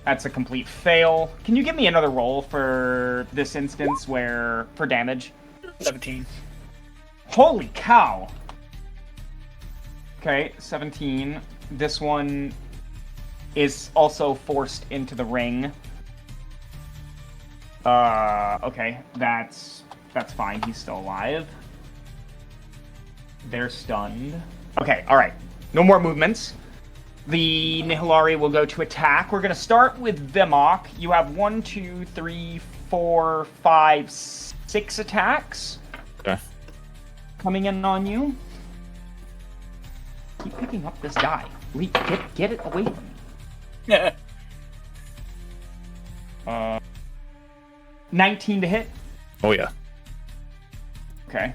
That's a complete fail. Can you give me another roll for this instance for damage? 17. Holy cow. Okay, 17. This one is also forced into the ring. Okay, that's fine. He's still alive. They're stunned. Okay, all right. No more movements. The Nehilari will go to attack. We're going to start with Vimok. You have 1, 2, 3, 4, 5, 6 attacks. Okay. Coming in on you. Keep picking up this die. Get it away from me. Yeah. 19 to hit. Oh yeah. Okay.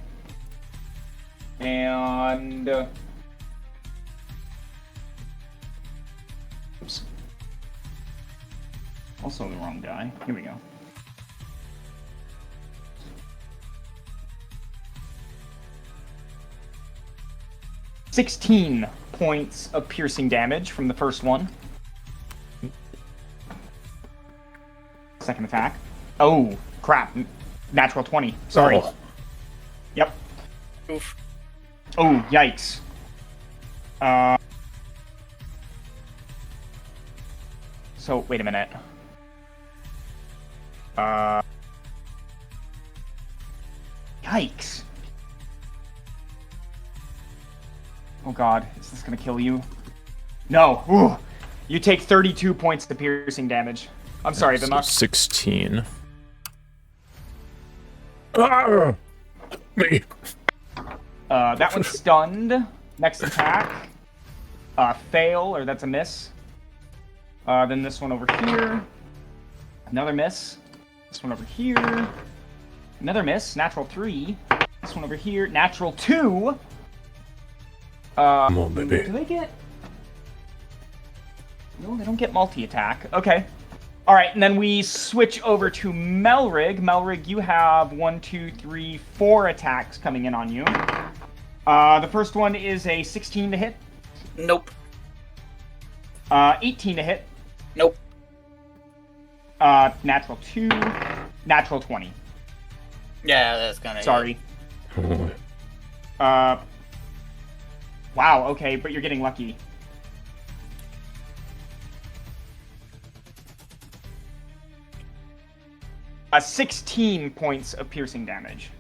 And... oops. Also the wrong die. Here we go. $16 points of piercing damage from the first one. Second attack. Oh, crap. Natural 20. Sorry. Oh. Yep. Oof. Oh, yikes. So, wait a minute. Yikes. Oh god, is this gonna kill you? No. Ooh. You take 32 points of piercing damage. I'm sorry, So Vimok. 16. Ah! Me. That one's stunned. Next attack. Fail, or that's a miss. Then this one over here. Another miss. This one over here. Another miss. Natural 3. This one over here. Natural 2. Come on, baby. Do they get... No, they don't get multi-attack. Okay. Alright, and then we switch over to Melrig. Melrig, you have 1, 2, 3, 4 attacks coming in on you. The first one is a 16 to hit. Nope. 18 to hit. Nope. Natural 2. Natural 20. Yeah, that's kind of... Sorry. Oh. Wow, okay, but you're getting lucky. 16 points of piercing damage.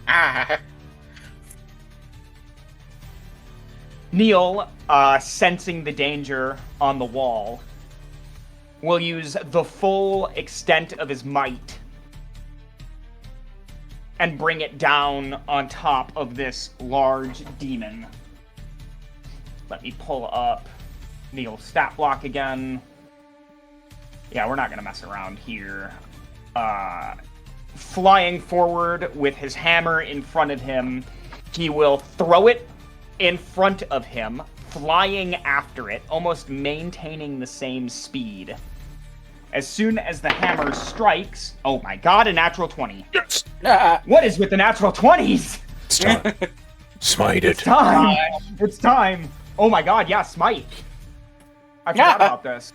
Ah. Neal, sensing the danger on the wall, will use the full extent of his might and bring it down on top of this large demon. Let me pull up Neal's stat block again. Yeah, we're not going to mess around here. Flying forward with his hammer in front of him, he will throw it in front of him, flying after it, almost maintaining the same speed. As soon as the hammer strikes... Oh my god, a natural 20. Yes! What is with the natural 20s? It's time. Smite it. It's time! It's time! Oh my god, yeah, smite. I forgot about this.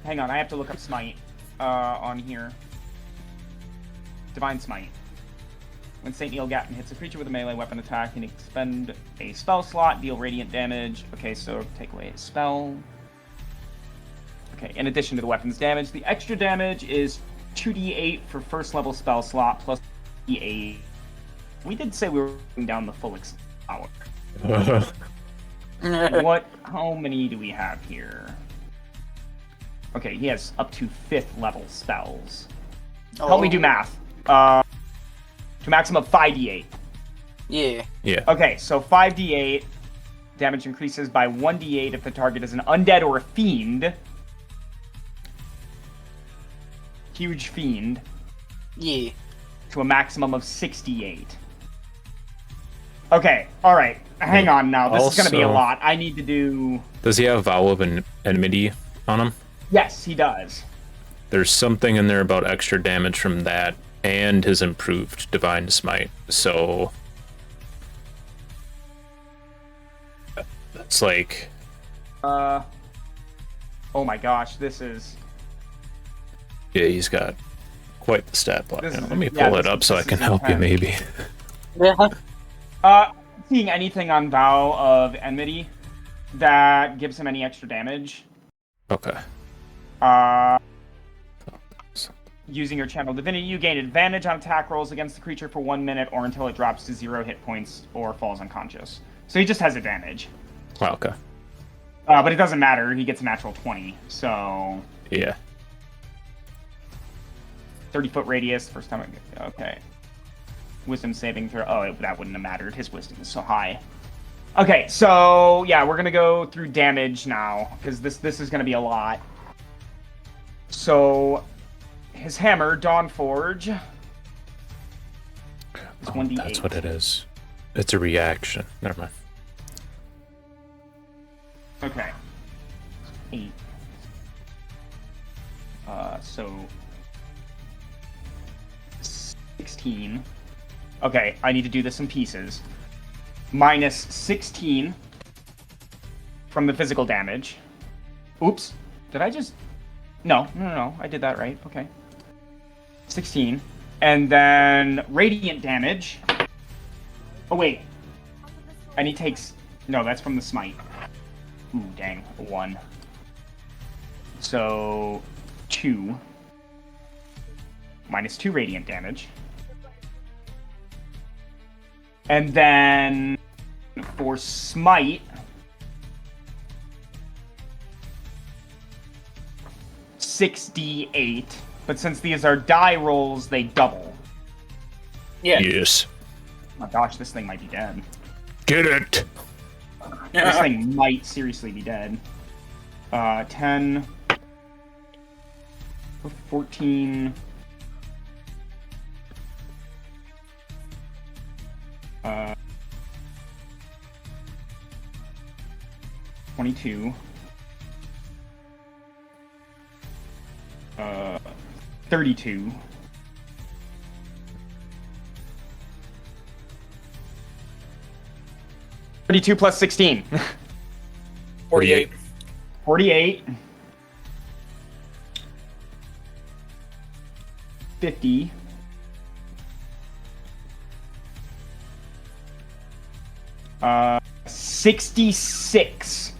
Hang on, I have to look up smite on here. Divine Smite. When Saint Neal Gatton hits a creature with a melee weapon attack, he can expend a spell slot, deal radiant damage. Okay, so take away a spell. Okay, in addition to the weapon's damage, the extra damage is 2d8 for first level spell slot plus d8. We did say we were going down the full power. How many do we have here? Okay, he has up to 5th level spells. Help me do math. To maximum 5d8. Yeah. Yeah. Okay, so 5d8. Damage increases by 1d8 if the target is an undead or a fiend. Huge fiend. Yeah. To a maximum of 68. Okay, alright. Hang on now. This is going to be a Also- lot. I need to do... Does he have Vow of Enmity on him? Yes, he does. There's something in there about extra damage from that and his improved Divine Smite. So that's like... Oh my gosh, this is... Yeah, he's got quite the stat block. This is- Let me yeah, pull it this- up so I this can is help you intense. maybe. Yeah. Seeing anything on Vow of Enmity that gives him any extra damage. Okay. Using your channel divinity, you gain advantage on attack rolls against the creature for 1 minute or until it drops to 0 hit points or falls unconscious. So he just has advantage. Oh, okay. But it doesn't matter. He gets a natural 20, so... Yeah. 30-foot radius, first time I... Okay. Wisdom saving throw. Oh, that wouldn't have mattered. His wisdom is so high. Okay, so, yeah, we're gonna go through damage now, because this is gonna be a lot. So... His hammer, Dawnforge. It's 1d8. That's what it is. It's a reaction. Never mind. Okay. 8. So 16. Okay, I need to do this in pieces. Minus 16 from the physical damage. Oops. Did I just... No. I did that right. Okay. 16. And then radiant damage. Oh, wait. And he takes... No, that's from the smite. Ooh, dang. 1. So... 2. Minus 2 radiant damage. And then... For smite... 6d8. But since these are die rolls, they double. Yeah. Yes. Oh my gosh, this thing might be dead. Get it! This thing might seriously be dead. 10... 14... 22... 32... 32 plus 16. 48. 48. 50. 66.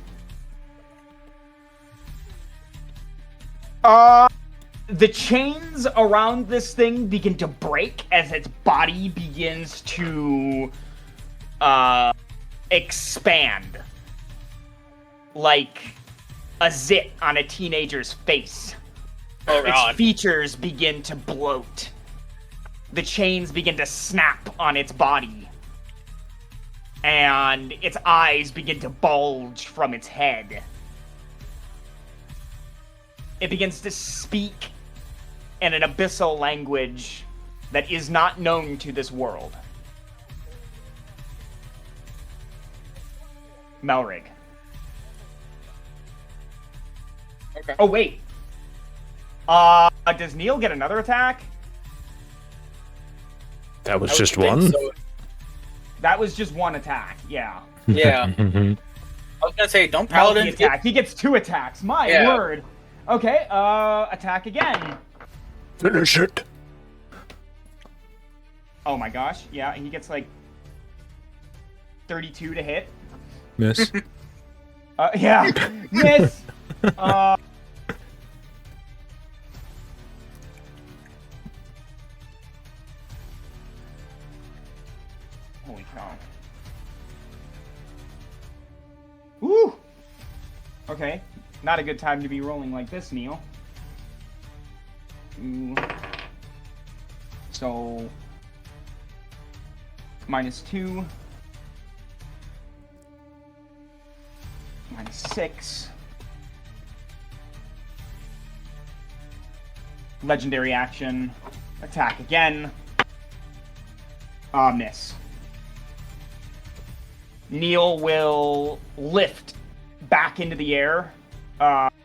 The chains around this thing begin to break as its body begins to expand like a zit on a teenager's face. Oh, God. Its features begin to bloat. The chains begin to snap on its body. And its eyes begin to bulge from its head. It begins to speak in an abyssal language that is not known to this world. Melrig. Okay. Oh, wait. Does Neil get another attack? That was I just would think one? so. That was just one attack, yeah. Yeah. I was gonna say, don't Paladin Multi-attack. He gets 2 attacks. My Yeah. word. Okay, attack again. Finish it. Oh my gosh. Yeah, he gets like 32 to hit. Miss. Yeah. Miss. Holy cow. Woo! Okay. Not a good time to be rolling like this, Neil. Ooh. So... -2. -6. Legendary action. Attack again. Miss. Neil will lift back into the air,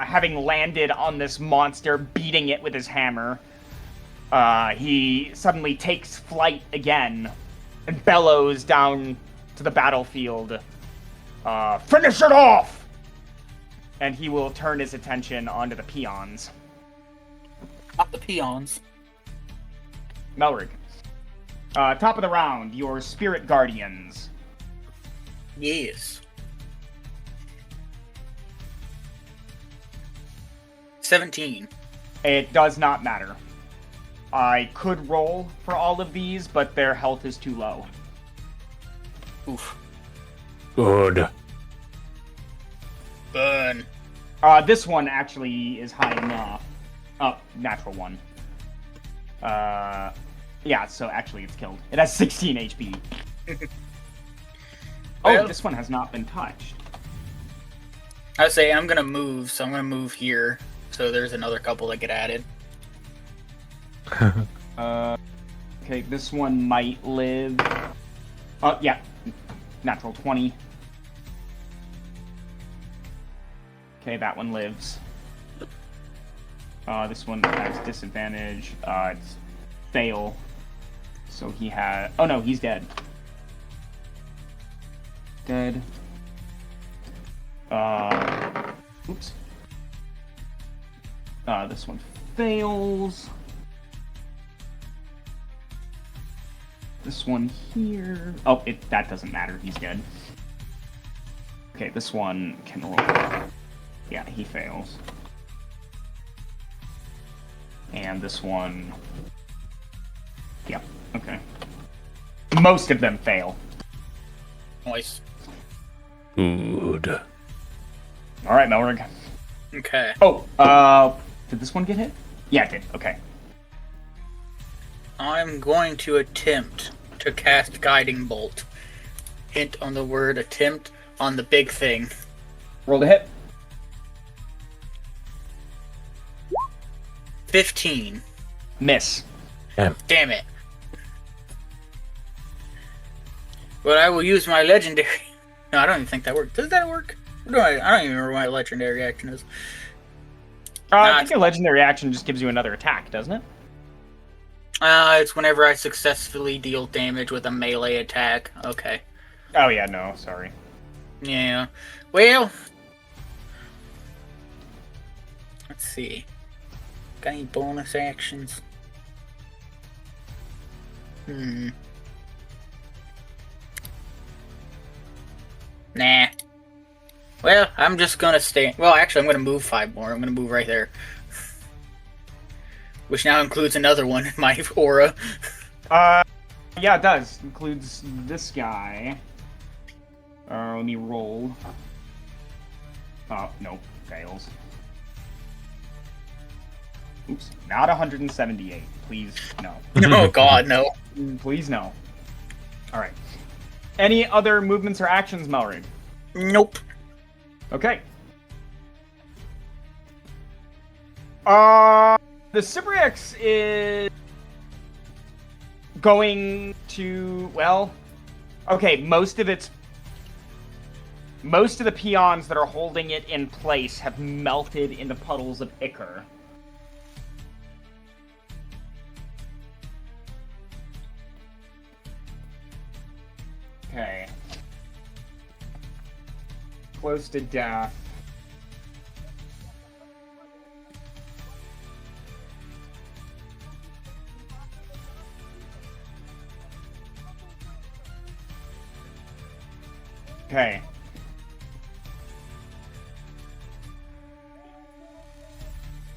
having landed on this monster, beating it with his hammer. He suddenly takes flight again and bellows down to the battlefield. Finish it off! And he will turn his attention onto the peons. Not the peons. Melrig. Top of the round, your spirit guardians. Yes. 17. It does not matter. I could roll for all of these, but their health is too low. Oof. Good. Burn. This one actually is high enough. Oh, natural one. Yeah, so actually it's killed. It has 16 HP. Well, this one has not been touched. I say I'm gonna move, so I'm gonna move here. So there's another couple that get added. Okay, this one might live. Oh, yeah. Natural 20. Okay, that one lives. This one has disadvantage. It's fail. So he had... Oh no, he's dead. Dead. Oops. This one fails. This one here... Oh, that doesn't matter. He's dead. Okay, this one can roll. Yeah, he fails. And this one... Yep, okay. Most of them fail. Nice. Good. Alright, Melrig. Okay. Oh, did this one get hit? Yeah, it did. Okay. I'm going to attempt to cast Guiding Bolt. Hint on the word attempt on the big thing. Roll to hit. 15. Miss. Damn it. But I will use my legendary... No, I don't even think that works. Does that work? I don't even remember what my legendary action is. I think your legendary action just gives you another attack, doesn't it? It's whenever I successfully deal damage with a melee attack. Okay. Oh yeah, no, sorry. Yeah. Well... Let's see. Got any bonus actions? Nah. Well, I'm just gonna stay... Well, actually, I'm gonna move 5 more. I'm gonna move right there. Which now includes another one in my aura. Yeah, it does. Includes this guy. Let me roll. Oh, nope. Fails. Oops. Not 178. Please, no. Oh god, no. Please, no. Alright. Any other movements or actions, Melrig? Nope. Okay. The Cybriex is going to, well, okay, most of the peons that are holding it in place have melted into puddles of ichor. Okay. Close to death. Okay.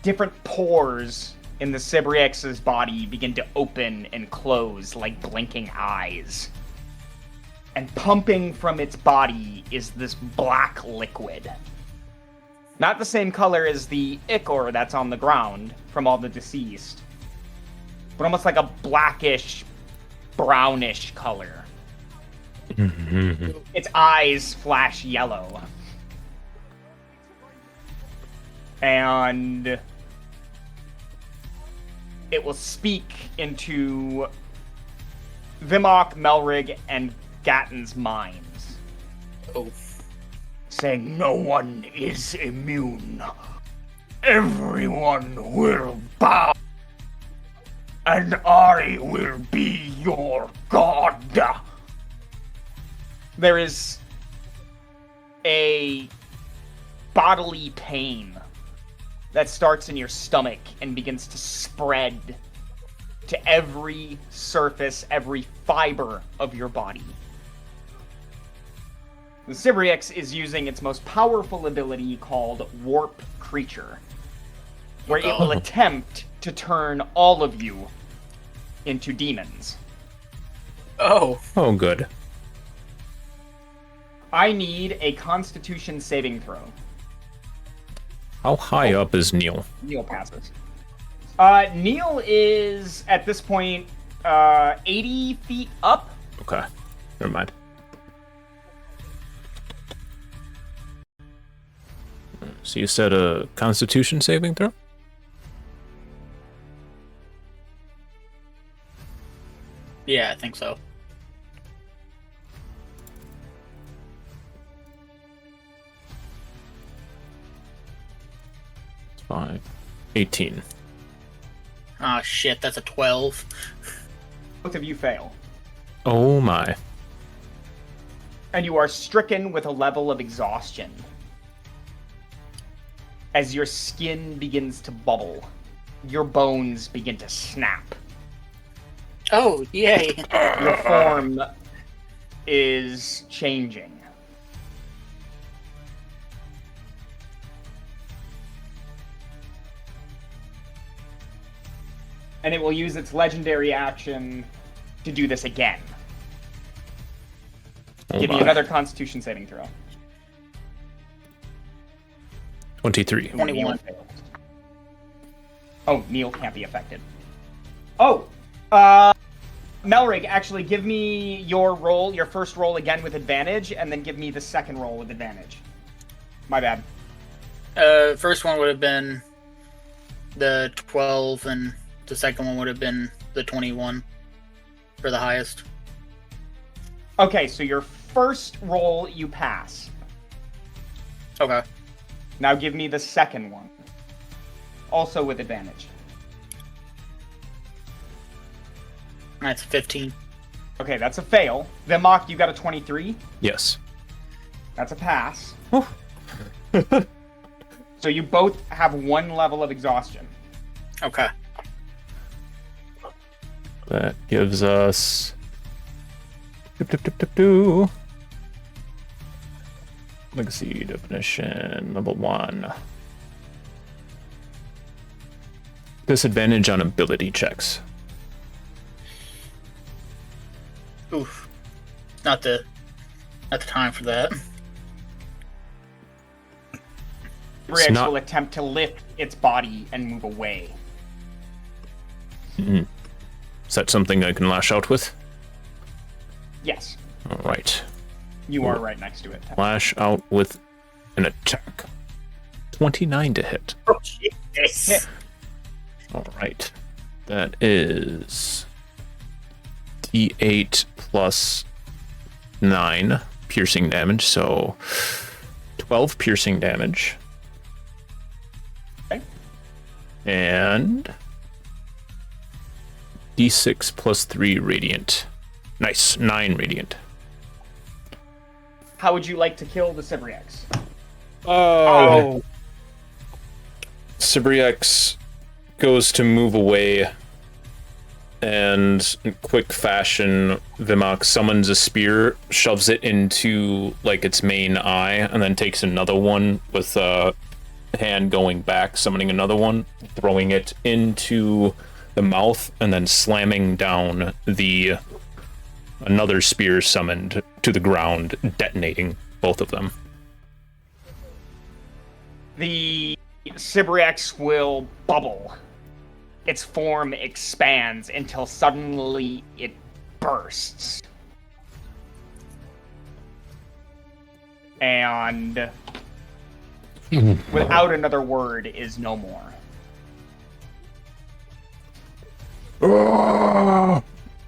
Different pores in the Cybriex's body begin to open and close like blinking eyes. And pumping from its body is this black liquid. Not the same color as the ichor that's on the ground from all the deceased, but almost like a blackish, brownish color. Its eyes flash yellow. And it will speak into Vimok, Melrig, and Gatton's minds. Oh. Saying, no one is immune. Everyone will bow. And I will be your god. There is a bodily pain that starts in your stomach and begins to spread to every surface, every fiber of your body. The Sybrix is using its most powerful ability called Warp Creature, where it will attempt to turn all of you into demons. Oh. Oh, good. I need a Constitution saving throw. How high up is Neil? Neil passes. Neil is, at this point, 80 feet up. Okay, never mind. So you said a Constitution saving throw? Yeah, I think so. 18. Ah, shit, that's a 12. Both of you fail. Oh my. And you are stricken with a level of exhaustion. As your skin begins to bubble, your bones begin to snap. Oh, yay. Your form is changing. And it will use its legendary action to do this again. Oh Give my. you another Constitution saving throw. 23. 21. Oh, Neil can't be affected. Oh! Melrig, actually, give me your roll, your first roll again with advantage, and then give me the second roll with advantage. My bad. First one would have been the 12, and the second one would have been the 21 for the highest. Okay, so your first roll you pass. Okay. Now give me the second one. Also with advantage. That's 15. Okay, that's a fail. Vimok, you got a 23. Yes. That's a pass. So you both have one level of exhaustion. Okay. That gives us... Legacy definition, level 1. Disadvantage on ability checks. Oof. Not the time for that. Brix not- will attempt to lift its body and move away. Is that something I can lash out with? Yes, Alright. you are right next to it. Lash out with an attack. 29 to hit. Oh, Jesus. Hit. Alright. That is... D8 plus 9 piercing damage, so 12 piercing damage. Okay. And D6 plus 3 radiant. Nice, 9 radiant. How would you like to kill the Sybrix? Oh. Sybrix goes to move away, and in quick fashion, Vimok summons a spear, shoves it into like its main eye, and then takes another one with a hand going back, summoning another one, throwing it into the mouth, and then slamming down the another spear summoned to the ground, detonating both of them. The Sybrix will bubble. Its form expands until suddenly it bursts. And without another word is no more.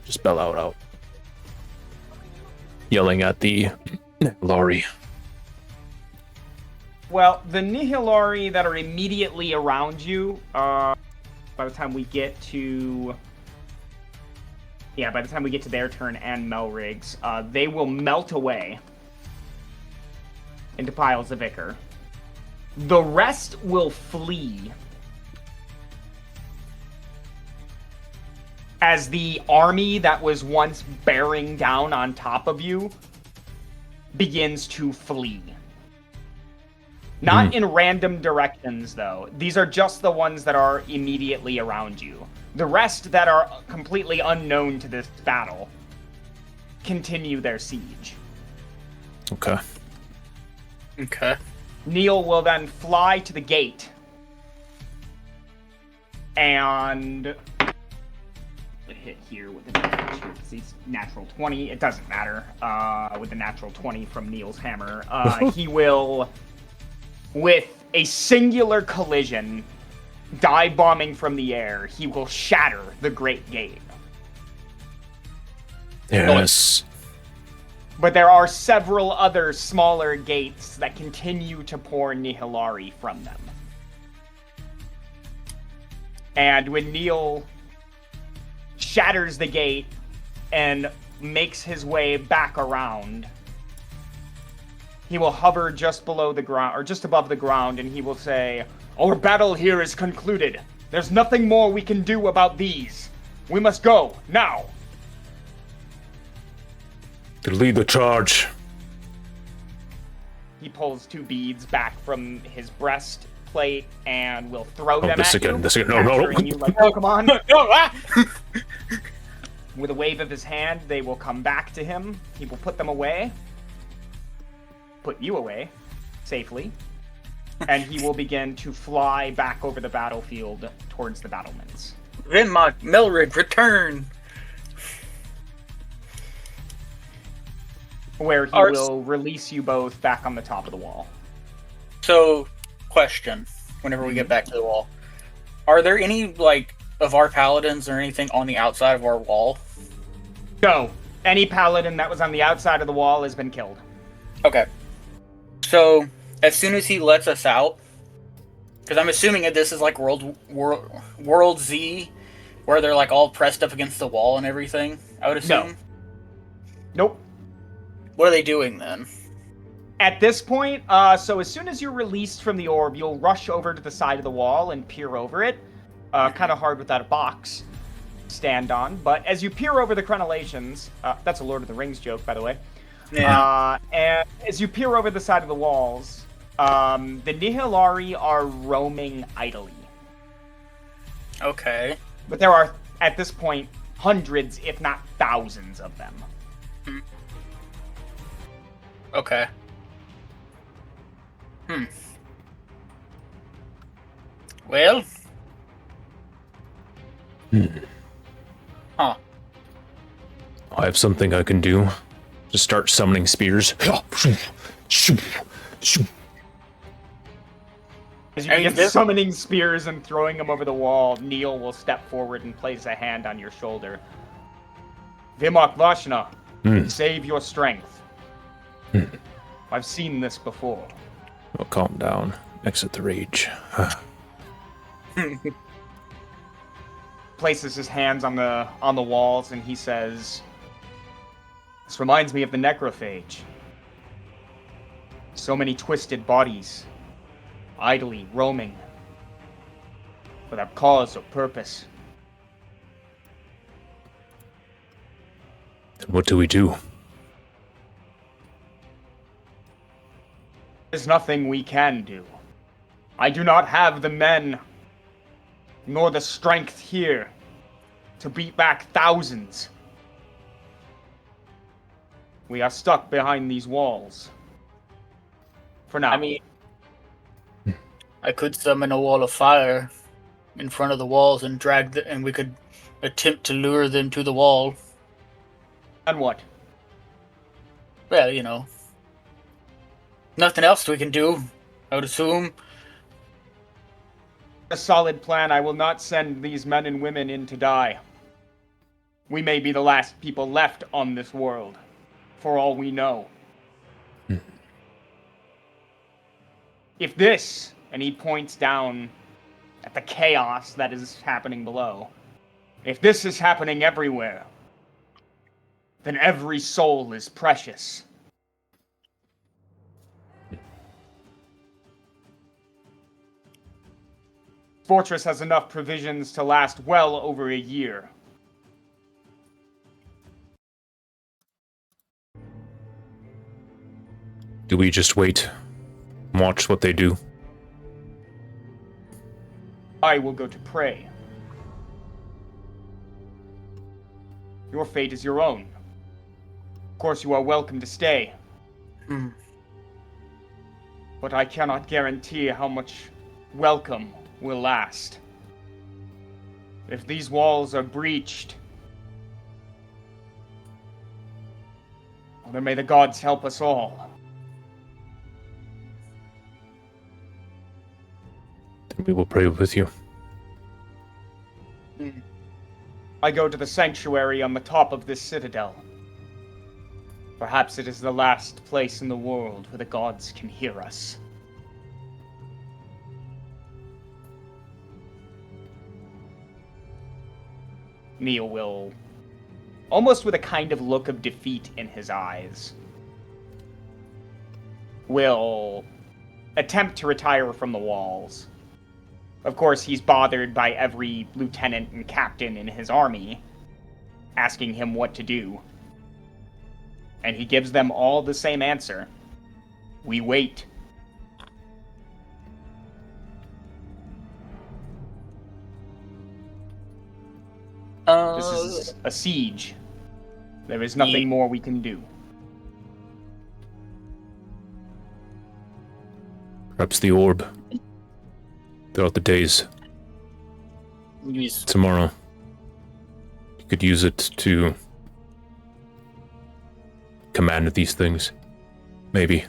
Just bell out. Yelling at the Nehilari. Well, the Nehilari that are immediately around you, by the time we get to... Yeah, by the time we get to their turn and Melrig's, they will melt away into piles of ichor. The rest will flee. as the army that was once bearing down on top of you begins to flee. Not in random directions, though. These are just the ones that are immediately around you. The rest that are completely unknown to this battle continue their siege. Okay. Okay. Neil will then fly to the gate and hit here with the natural 20. It doesn't matter. With the natural 20 from Neil's hammer, he will, with a singular collision, dive bombing from the air, he will shatter the Great Gate. Yes. But there are several other smaller gates that continue to pour Nehilari from them. And when Neil shatters the gate and makes his way back around, he will hover just below the ground, or just above the ground, and he will say, "Our battle here is concluded. There's nothing more we can do about these. We must go, now." To lead the charge. He pulls 2 beads back from his breastplate and will throw them this at again, you. this again. No. You like Pokemon. No, With a wave of his hand, they will come back to him. He will put them away. Put you away. Safely. And he will begin to fly back over the battlefield towards the battlements. Vinmok, Melrid, return! Where he will release you both back on the top of the wall. So, question, whenever we get back to the wall. Are there any, like, of our paladins or anything on the outside of our wall? No. Any paladin that was on the outside of the wall has been killed. Okay. So, as soon as he lets us out, because I'm assuming that this is like World Z, where they're like all pressed up against the wall and everything, I would assume? No. Nope. What are they doing then? At this point, so as soon as you're released from the orb, you'll rush over to the side of the wall and peer over it. Kind of hard without a box to stand on, but as you peer over the crenellations, that's a Lord of the Rings joke, by the way. Yeah. And as you peer over the side of the walls, the Nehilari are roaming idly. Okay. But there are, at this point, hundreds, if not thousands of them. Okay. Well. Huh. I have something I can do. Just start summoning spears. As you begin summoning spears and throwing them over the wall, Neil will step forward and place a hand on your shoulder. Vimak Vashna, save your strength. I've seen this before. Oh, calm down. Exit the rage. Places his hands on the walls and he says, "This reminds me of the necrophage. So many twisted bodies, idly roaming, without cause or purpose." Then what do we do? There's nothing we can do. I do not have the men, nor the strength here, to beat back thousands. We are stuck behind these walls. For now. I mean, I could summon a wall of fire in front of the walls and and we could attempt to lure them to the wall. And what? Well, you know, nothing else we can do, I would assume. A solid plan. I will not send these men and women in to die. We may be the last people left on this world, for all we know. If this, and he points down at the chaos that is happening below, if this is happening everywhere, then every soul is precious. Fortress has enough provisions to last well over a year. Do we just wait, watch what they do? I will go to pray. Your fate is your own. Of course, you are welcome to stay. But I cannot guarantee how much welcome will last. If these walls are breached, then may the gods help us all. Then we will pray with you. I go to the sanctuary on the top of this citadel. Perhaps it is the last place in the world where the gods can hear us. Neil will, almost with a kind of look of defeat in his eyes, will attempt to retire from the walls. Of course, he's bothered by every lieutenant and captain in his army asking him what to do. And he gives them all the same answer. We wait. This is a siege. There is nothing more we can do. Perhaps the orb. Throughout the days. Tomorrow. You could use it to command these things. Maybe.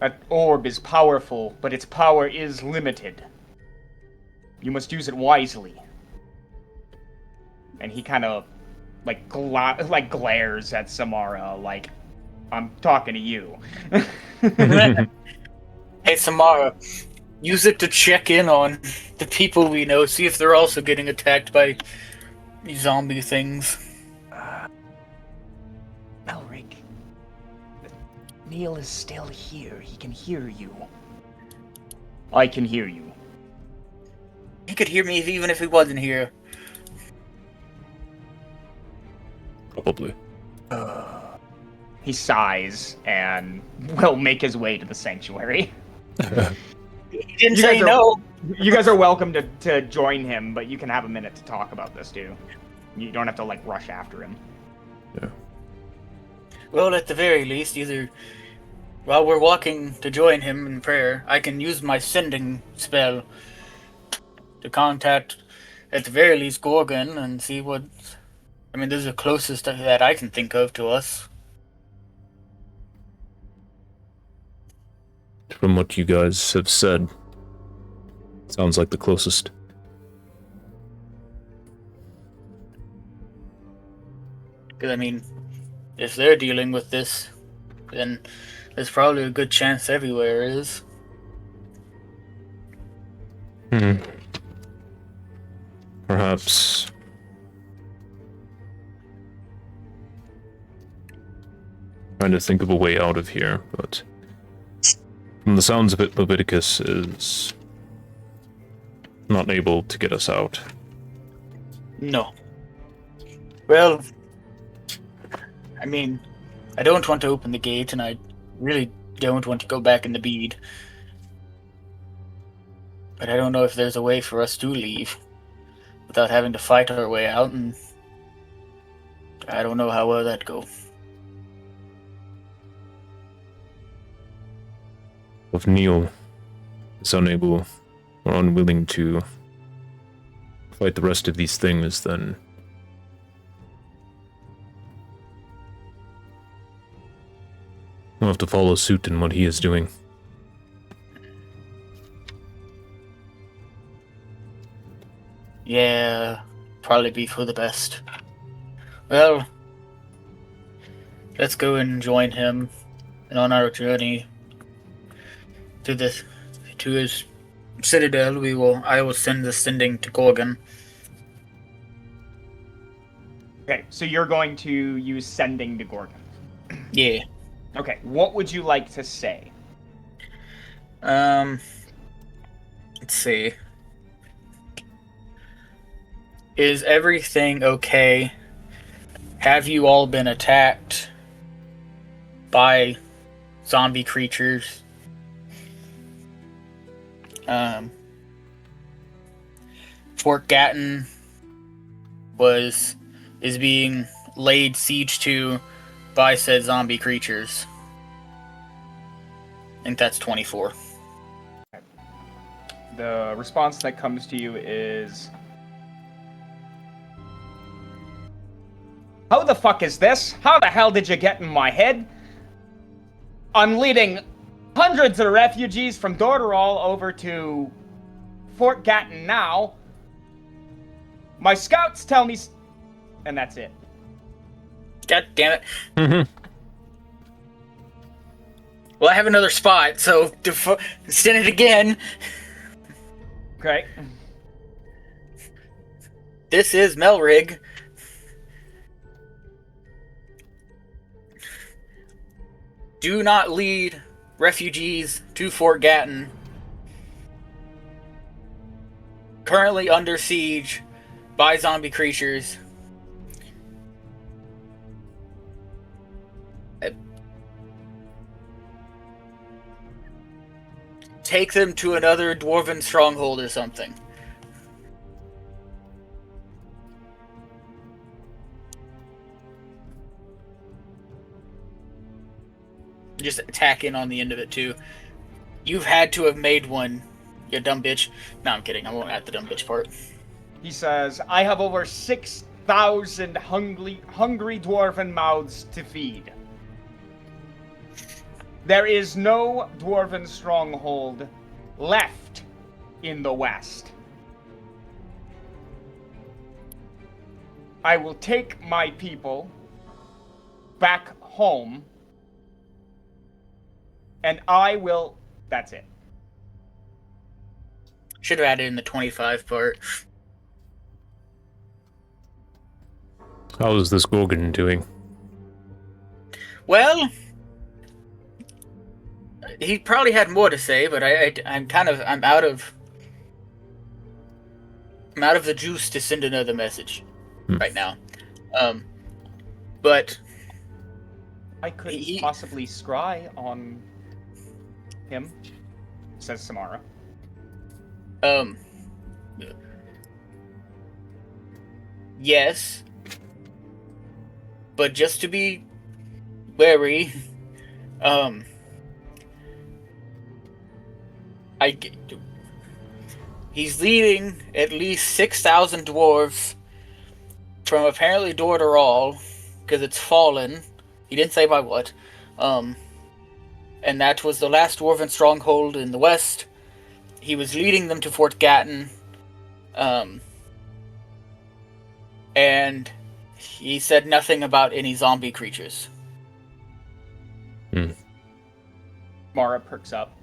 That orb is powerful, but its power is limited. You must use it wisely. And he kind of, glares at Samara, like, I'm talking to you. Hey, Samara, use it to check in on the people we know, see if they're also getting attacked by these zombie things. Melrick, Neil is still here. He can hear you. I can hear you. He could hear me even if he wasn't here. Probably. He sighs and will make his way to the sanctuary. He didn't say no. You guys are welcome to join him, but you can have a minute to talk about this too. You don't have to rush after him. Yeah. Well, at the very least, either while we're walking to join him in prayer, I can use my sending spell to contact, at the very least, Gorgon and see what. I mean, this is the closest that I can think of to us. From what you guys have said, sounds like the closest. Because, I mean, if they're dealing with this, then there's probably a good chance everywhere is. Perhaps. Trying to think of a way out of here, but from the sounds of it, Leviticus is not able to get us out. No. Well, I mean, I don't want to open the gate, and I really don't want to go back in the bead. But I don't know if there's a way for us to leave without having to fight our way out, and I don't know how well that'd go. If Neil is unable or unwilling to fight the rest of these things, then we'll have to follow suit in what he is doing. Yeah, probably be for the best. Well, let's go and join him, and on our journey to his citadel, I will send the sending to Gorgon. Okay, so you're going to use sending to Gorgon. Yeah. Okay, what would you like to say? Let's see. Is everything okay have you all been attacked by zombie creatures? Fort Gatton is being laid siege to by said zombie creatures. I think that's 24. The response that comes to you is, how the fuck is this? How the hell did you get in my head? I'm leading hundreds of refugees from Dorderall over to Fort Gatton now. My scouts tell me... And that's it. God damn it. Well, I have another spot, so send it again. Okay. This is Melrig. Do not lead refugees to Fort Gatton. Currently under siege by zombie creatures. Take them to another dwarven stronghold or something. Just attack in on the end of it too. You've had to have made one, you dumb bitch. No, I'm kidding. I won't add the dumb bitch part. He says, I have over 6,000 hungry dwarven mouths to feed. There is no dwarven stronghold left in the west. I will take my people back home, and I will... That's it. Should have added in the 25 part. How is this Gorgon doing? Well, he probably had more to say, but I'm out of the juice to send another message right now. But I could possibly scry on him, says Samara. Yes, but just to be wary, he's leading at least 6,000 dwarves from apparently Dorderall, because it's fallen. He didn't say by what. And that was the last dwarven stronghold in the west. He was leading them to Fort Gatton. And he said nothing about any zombie creatures. Mara perks up.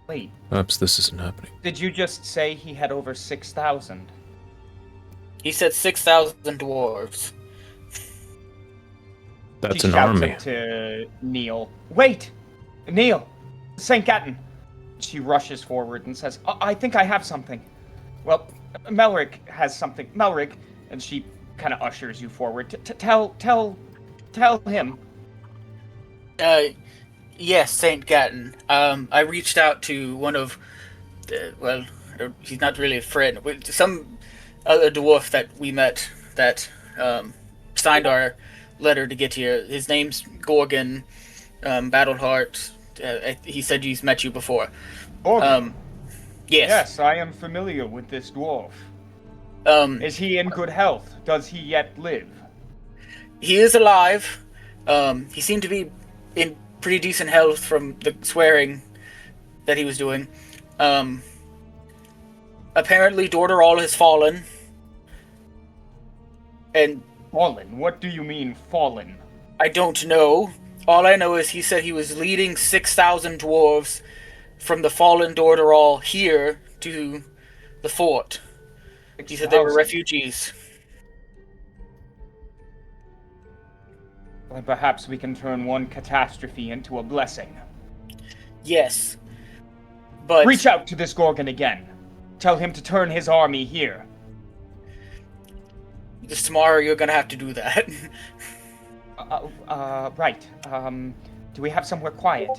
Wait. Perhaps this isn't happening. Did you just say he had over 6,000? He said 6,000 dwarves. That's She an shouts army. up to Neil. Wait! Neil! Saint Gatton! She rushes forward and says, I think I have something. Well, Melric has something. Melric, and she kind of ushers you forward. Tell him. Yes, Saint Gatton. I reached out to one of, he's not really a friend. Some other dwarf that we met that signed our letter to get here. His name's Gorgon, Battleheart. He said he's met you before. Gorgon? Yes. Yes, I am familiar with this dwarf. Is he in good health? Does he yet live? He is alive. He seemed to be in pretty decent health from the swearing that he was doing. Apparently Dorderall has fallen. And Fallen? What do you mean, fallen? I don't know. All I know is he said he was leading 6,000 dwarves from the fallen Dorderall here to the fort. He said they were refugees. Well, perhaps we can turn one catastrophe into a blessing. Yes. But Reach out to this Gorgon again. Tell him to turn his army here. tomorrow you're gonna have to do that. Right. Do we have somewhere quiet?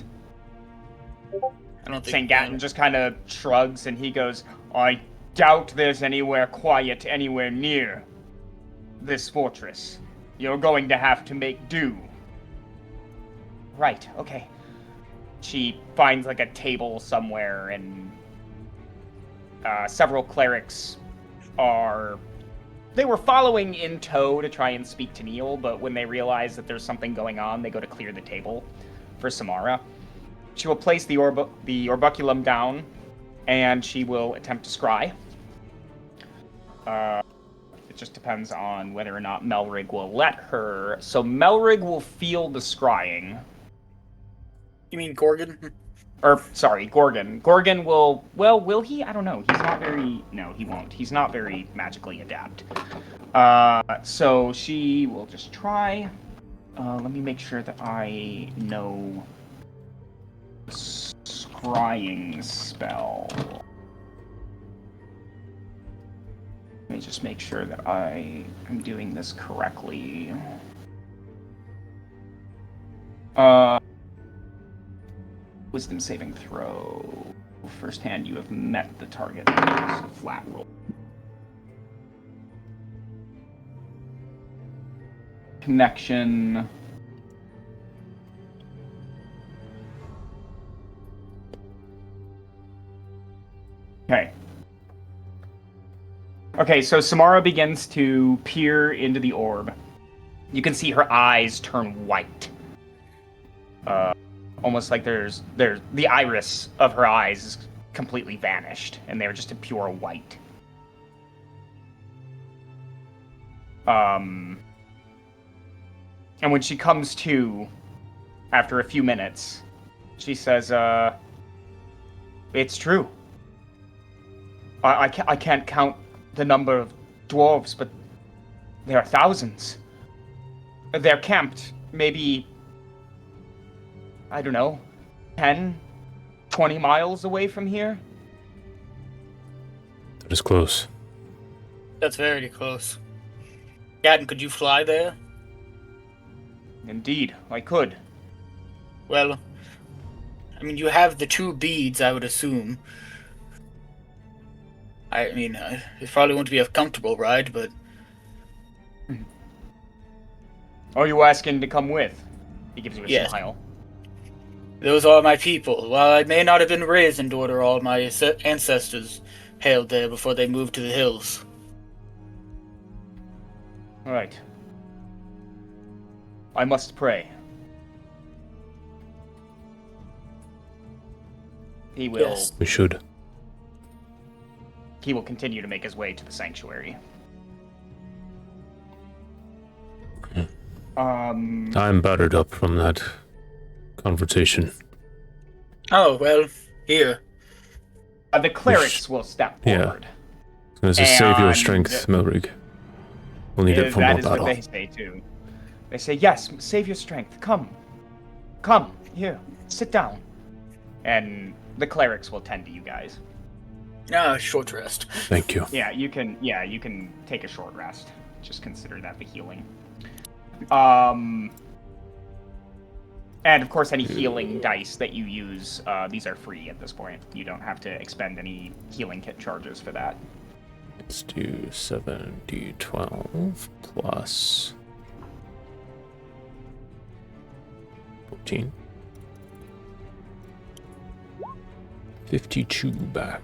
I don't think Saint Gatton just kind of shrugs and he goes, I doubt there's anywhere quiet anywhere near this fortress. You're going to have to make do. Right, okay. She finds like a table somewhere and several clerics they were following in tow to try and speak to Neal, but when they realize that there's something going on, they go to clear the table for Samara. She will place the orbiculum down, and she will attempt to scry. It just depends on whether or not Melrig will let her. So Melrig will feel the scrying. You mean Gorgon? Or, sorry, Gorgon. Gorgon will... Well, will he? I don't know. He's not very... No, he won't. He's not very magically adept. So she will just try. Let me make sure that I know... Scrying spell. Let me just make sure that I am doing this correctly. Wisdom saving throw. First hand, you have met the target. So flat roll. Connection. Okay. Okay, so Samara begins to peer into the orb. You can see her eyes turn white. Almost like there's the iris of her eyes is completely vanished, and they're just a pure white. And when she comes to, after a few minutes, she says, it's true. I can't count the number of dwarves, but there are thousands. They're camped, maybe, I don't know, 10, 20 miles away from here? That is close. That's very close. Gatton, could you fly there? Indeed, I could. Well, I mean, you have the 2 beads, I would assume. I mean, it probably won't be a comfortable ride, but... Are you asking to come with? He gives you a Yes. smile. Those are my people. While I may not have been raised in Dorder, all my ancestors hailed there before they moved to the hills. Right. I must pray. He will... Yes. We should. He will continue to make his way to the sanctuary. I'm battered up from that confrontation. Oh, well, here. The clerics will step forward. I was gonna say, save your And- strength, Melrig. We'll need it for That more is battle. what they say too. They say, yes, save your strength. Come. Come, here, sit down. And the clerics will tend to you guys. Short rest. Thank you. You can take a short rest. Just consider that the healing. And of course, any healing dice that you use, these are free at this point. You don't have to expend any healing kit charges for that. Let's do 7d12 plus 14. 52 back.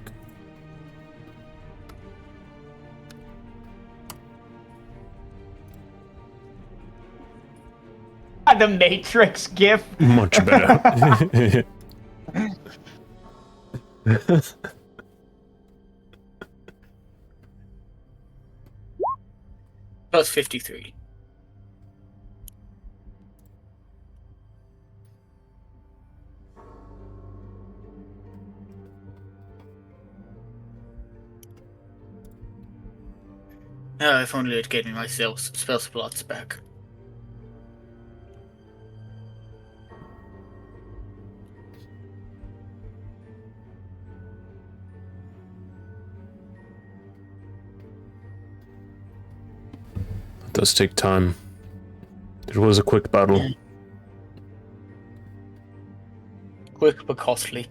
The Matrix gif. Much better. Plus 53. If only it gave me my spell slots back. It does take time to It was a quick battle. Quick but costly.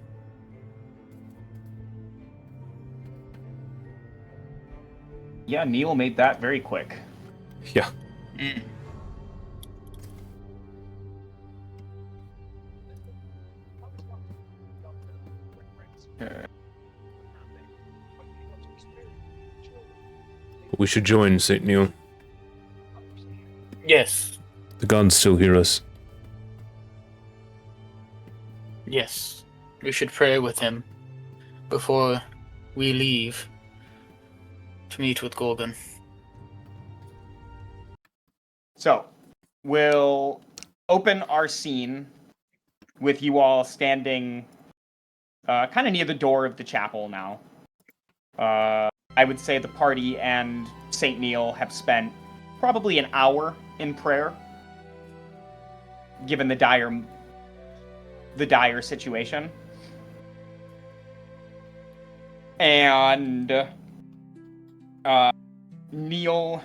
Yeah, Neil made that very quick. Yeah. Mm. We should join Saint Neal. Yes. The gods still hear us. Yes. We should pray with him before we leave to meet with Gorgon. So, we'll open our scene with you all standing kind of near the door of the chapel now. I would say the party and Saint Neal have spent probably an hour in prayer, given the dire situation. And Neal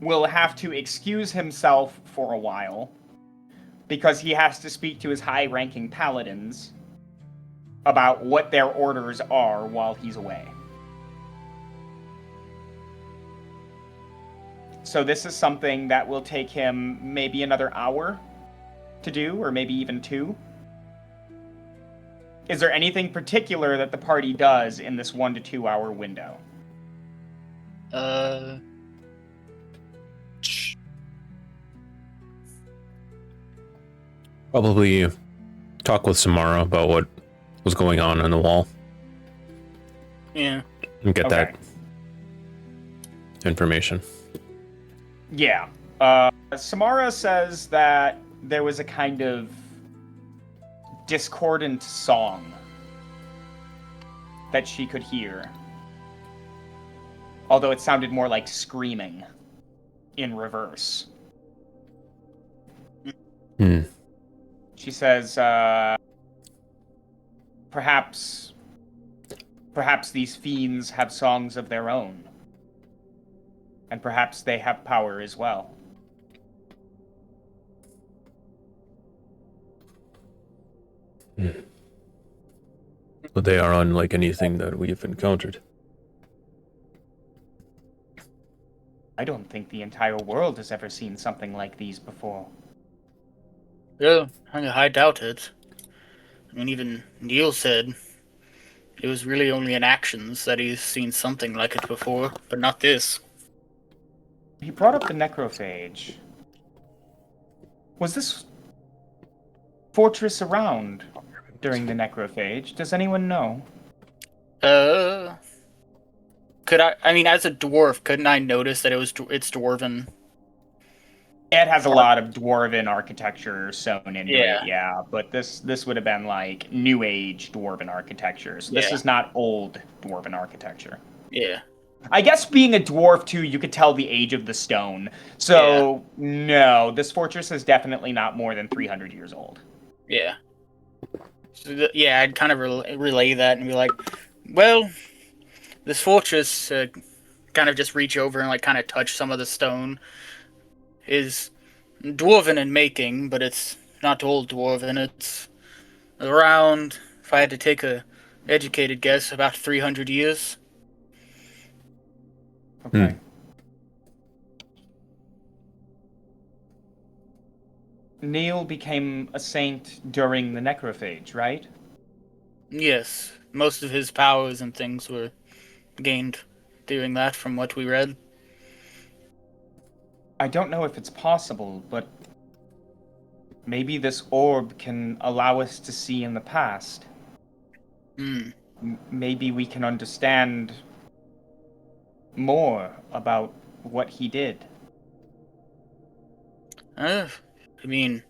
will have to excuse himself for a while because he has to speak to his high-ranking paladins about what their orders are while he's away. So this is something that will take him maybe another hour to do, or maybe even 2. Is there anything particular that the party does in this 1 to 2 hour window? Probably talk with Samara about what was going on the wall. Yeah. And get Okay. that information. Yeah. Samara says that there was a kind of discordant song that she could hear. Although it sounded more like screaming in reverse. Hmm. She says, perhaps these fiends have songs of their own. And perhaps they have power as well. But they are unlike anything that we've encountered. I don't think the entire world has ever seen something like these before. Yeah, I doubt it. I mean, even Neil said it was really only in actions that he's seen something like it before, but not this. He brought up the necrophage. Was this fortress around during the necrophage? Does anyone know? Could I mean, as a dwarf, couldn't I notice that it's dwarven? It has a lot of dwarven architecture sewn into Yeah. it, yeah. But this would have been like New Age dwarven architecture. So this Yeah. is not old dwarven architecture. Yeah. I guess being a dwarf too, you could tell the age of the stone. So no, this fortress is definitely not more than 300 years old. Yeah. So yeah, I'd kind of relay that and be like, well, this fortress, kind of just reach over and like kind of touch some of the stone, is dwarven in making, but it's not old dwarven. It's around, if I had to take a educated guess, about 300 years. Okay. Neil became a saint during the necrophage, right? Yes, most of his powers and things were gained doing that from what we read. I don't know if it's possible, but maybe this orb can allow us to see in the past. Hmm. Maybe we can understand more about what he did. I mean,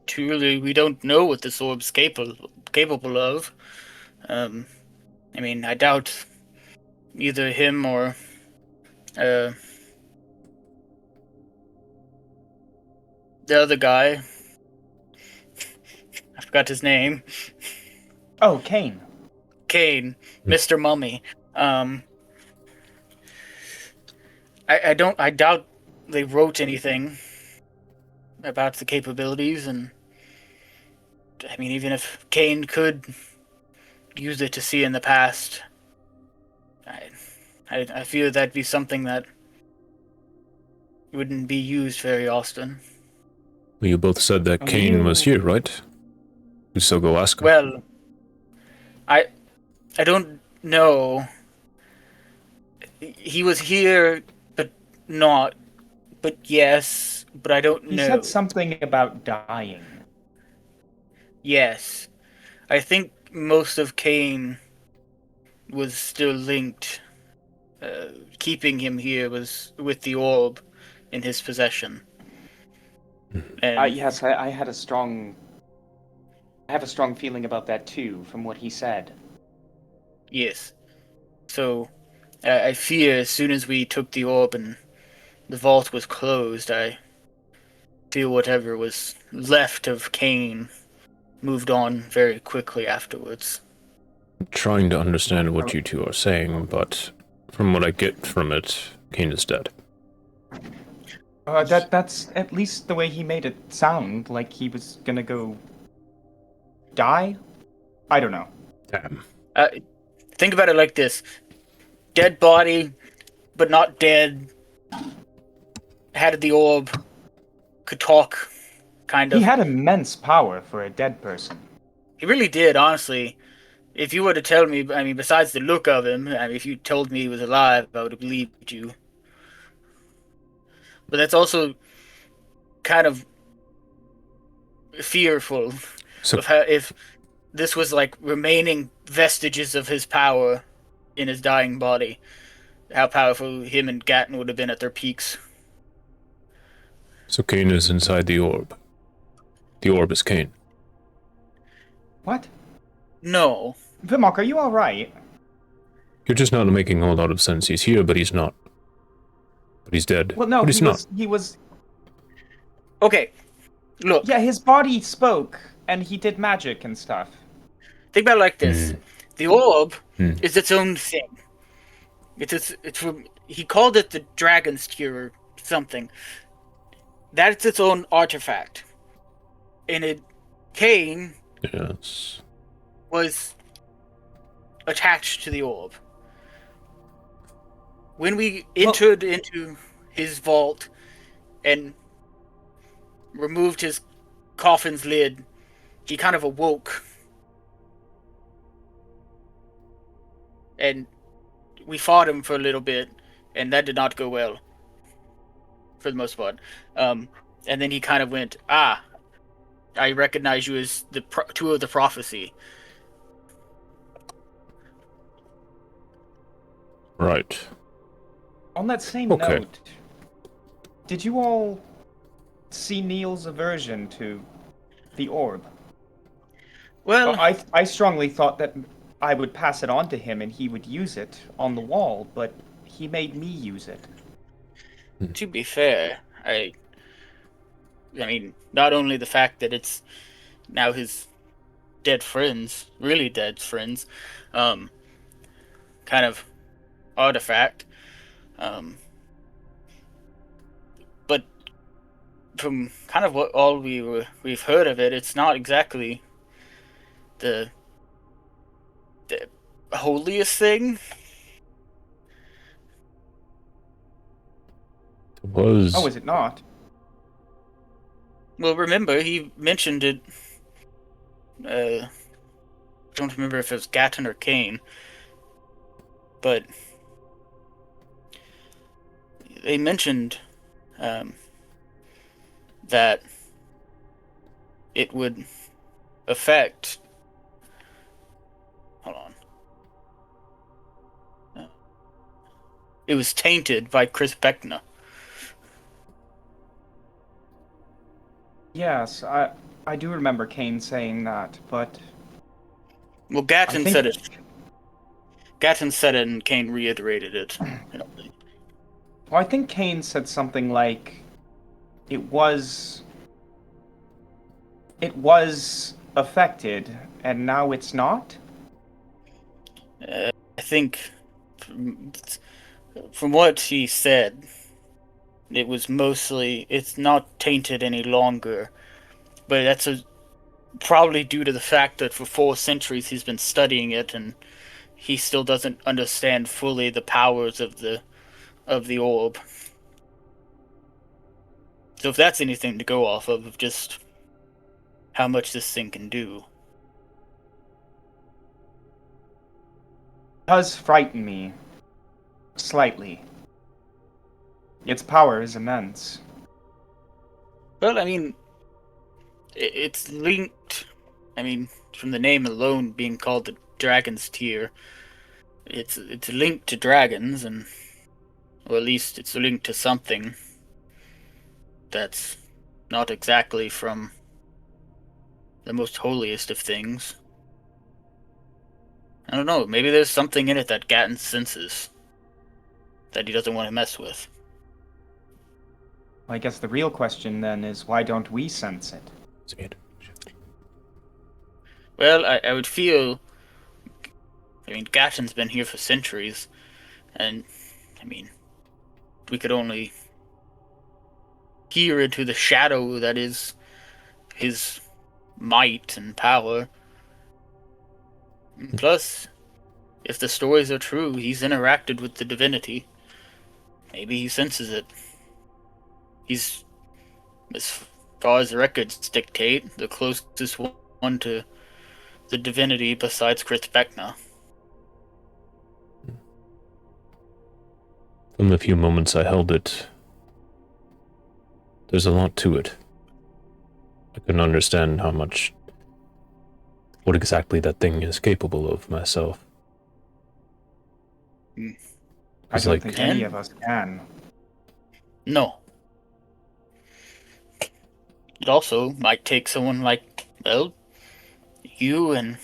truly, we don't know what this orb's capable of. I mean, I doubt either him or the other guy. I forgot his name. Oh, Kane. Kane, Mr. Mummy. I doubt they wrote anything about the capabilities, and I mean, even if Cain could use it to see in the past, I feel that'd be something that wouldn't be used very often. Well, you both said that Cain was here, right? We still go ask him. Well, I don't know. He was here, but not. But yes, but I don't know. He said something about dying. Yes. I think most of Cain was still linked. Keeping him here was with the orb in his possession. And Yes, I had a strong... I have a strong feeling about that too, from what he said. yes. So, I fear as soon as we took the orb and the vault was closed, I feel whatever was left of Cain moved on very quickly afterwards. I'm trying to understand what you two are saying, but from what I get from it, Cain is dead. That's at least the way he made it sound, like he was gonna go... die? I don't know. Damn. Think about it like this. Dead body, but not dead. Had the orb. Could talk, kind of. He had immense power for a dead person. He really did, honestly. If you were to tell me, I mean, besides the look of him, I mean, if you told me he was alive, I would have believed you. But that's also kind of fearful So, of how, if this was like remaining vestiges of his power in his dying body, how powerful him and Gatton would have been at their peaks. so Cain is inside the orb. The orb is Cain. What? No. Vimok, are you alright? You're just not making a lot of sense. He's here, but he's not. But he's dead. Well, no, but he's not. he was... Okay, look. Yeah, his body spoke, and he did magic and stuff. Think about it like this: the orb Mm. is its own thing. It's from, he called it the Dragon's Tear or something. That's its own artifact, and Cain Yes. was attached to the orb. When we entered into his vault and removed his coffin's lid, he kind of awoke. And we fought him for a little bit, and that did not go well. For the most part. And then he kind of went, I recognize you as the two of the prophecy. Right. On that same Okay. note, did you all see Neil's aversion to the orb? Well, I strongly thought that I would pass it on to him and he would use it on the wall, but he made me use it. to be fair, I mean, not only the fact that it's now his dead friends, really dead friends, kind of artifact, but from kind of what all we've heard of it, it's not exactly the holiest thing. It was. Oh, is it not? Well, remember, he mentioned it, I don't remember if it was Gatton or Cain, but they mentioned that it would affect... Hold on. It was tainted by Chris Beckner. Yes, I do remember Kane saying that, but... Well, Gatton think- said it. Gatton said it, and Cain reiterated it. Well, I think Kane said something like, it was affected, and now it's not? I think, from what he said, it's not tainted any longer. But probably due to the fact that for 4 centuries he's been studying it, and he still doesn't understand fully the powers of the orb. So if that's anything to go off of just how much this thing can do. It does frighten me. Slightly. Its power is immense. Well, I mean, it's linked. I mean, from the name alone being called the Dragon's Tier, it's linked to dragons, or at least it's linked to something that's not exactly from the most holiest of things. I don't know, maybe there's something in it that Gatton senses that he doesn't want to mess with. I guess the real question then is, why don't we sense it? Well, I would feel... I mean, Gatton's been here for centuries, and, I mean, we could only peer into the shadow that is his might and power. Plus, if the stories are true, he's interacted with the divinity. Maybe he senses it. He's, as far as the records dictate, the closest one to the divinity besides Chris Beckner. From the few moments I held it, there's a lot to it. I couldn't understand what exactly that thing is capable of myself. I don't think any of us can. No. It also might take someone like, well, you and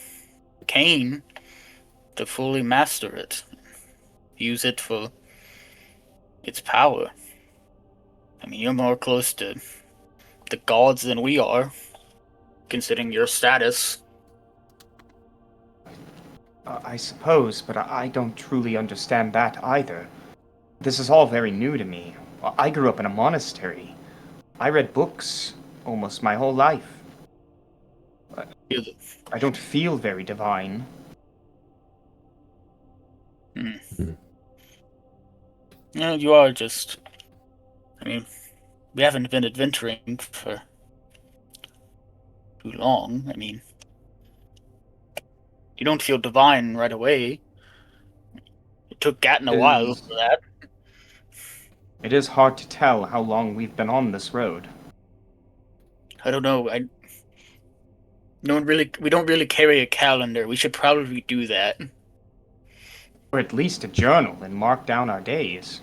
Kane to fully master it. Use it for its power. I mean, you're more close to the gods than we are, considering your status. I suppose, but I don't truly understand that either. This is all very new to me. I grew up in a monastery. I read books almost my whole life. I don't feel very divine. Yeah, you are just... I mean, we haven't been adventuring for too long. I mean, you don't feel divine right away. It took Gatton a while for that. It is hard to tell how long we've been on this road. I don't know. We don't really carry a calendar. We should probably do that. Or at least a journal and mark down our days.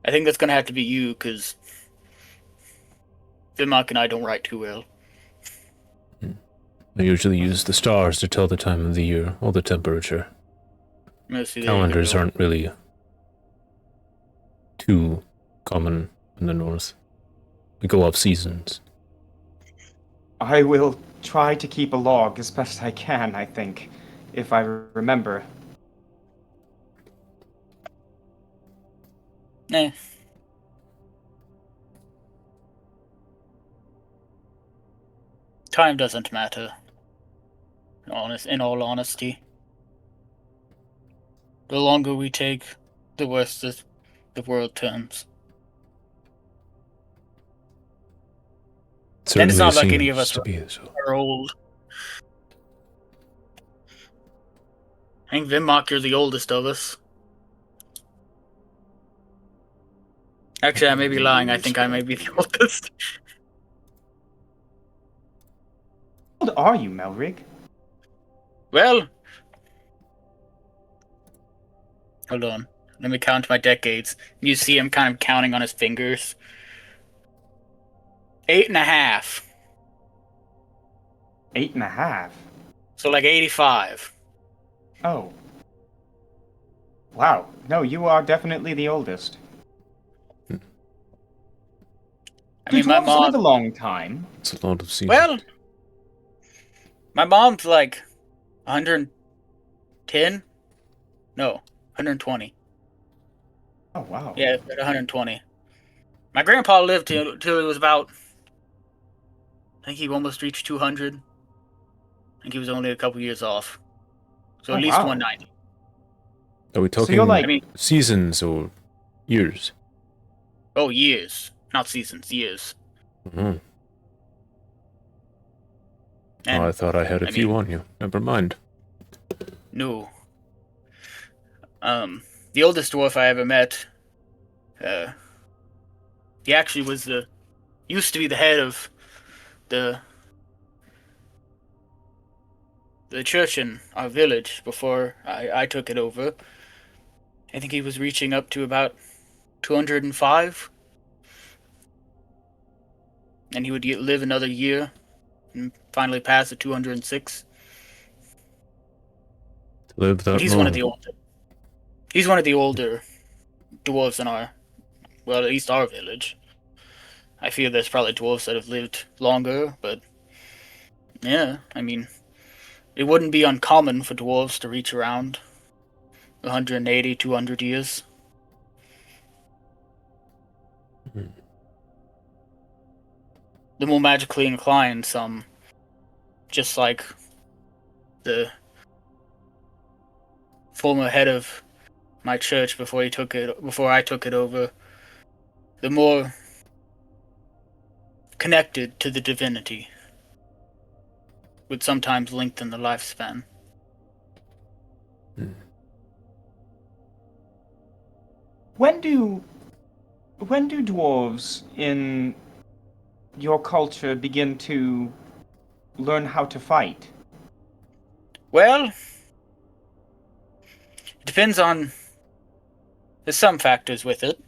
I think that's gonna have to be you, because Vimark and I don't write too well. I usually use the stars to tell the time of the year or the temperature. Calendars aren't really too common in the north. We go off seasons. I will try to keep a log as best I can, I think, if I remember. Time doesn't matter. In all honesty. The longer we take, the worse the world turns. And it's not like any of us are old. I think Vimark, you're the oldest of us. Actually, I may be lying. I think I may be the oldest. How old are you, Melrig? Well, hold on. Let me count my decades. You see him kind of counting on his fingers. 8.5. 8.5? So like 85. Oh. Wow. No, you are definitely the oldest. I mean, my mom live a long time. It's a lot of seasons. Well, my mom's like 110? No, 120. Oh, wow. Yeah, at 120. My grandpa lived till he was about, I think he almost reached 200. I think he was only a couple years off. So Oh, at least wow. 190. Are we So you're talking like, I mean, seasons or years? oh, years. Not seasons, years. Mhm. Oh, I And, thought I had a I few mean, on you. Never mind. no. The oldest dwarf I ever met, uh, he actually used to be the head of the the church in our village before I took it over. I think he was reaching up to about 205, and he would live another year and finally pass at 206. To live But that long. he's one of the older dwarves in well, at least our village. I feel there's probably dwarves that have lived longer, but yeah, I mean, it wouldn't be uncommon for dwarves to reach around 180, 200 years. Hmm. The more magically inclined, some, just like the former head of my church before I took it over, the more connected to the divinity would sometimes lengthen the lifespan. Hmm. when do dwarves in your culture begin to learn how to fight? Well, it depends on. There's some factors with it.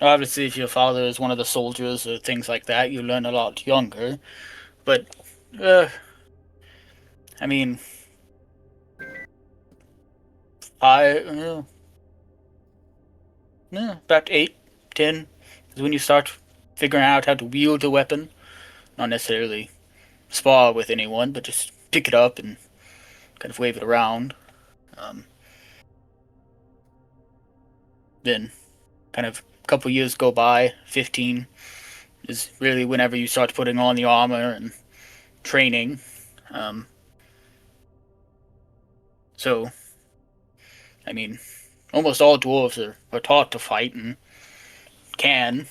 Obviously, if your father is one of the soldiers or things like that, you learn a lot younger. But, uh, I mean, about 8, 10 is when you start figuring out how to wield a weapon. Not necessarily spar with anyone, but just pick it up and kind of wave it around. Um, then, kind of a couple years go by. 15 is really whenever you start putting on the armor and training. Um, so, I mean, almost all dwarves are taught to fight and can.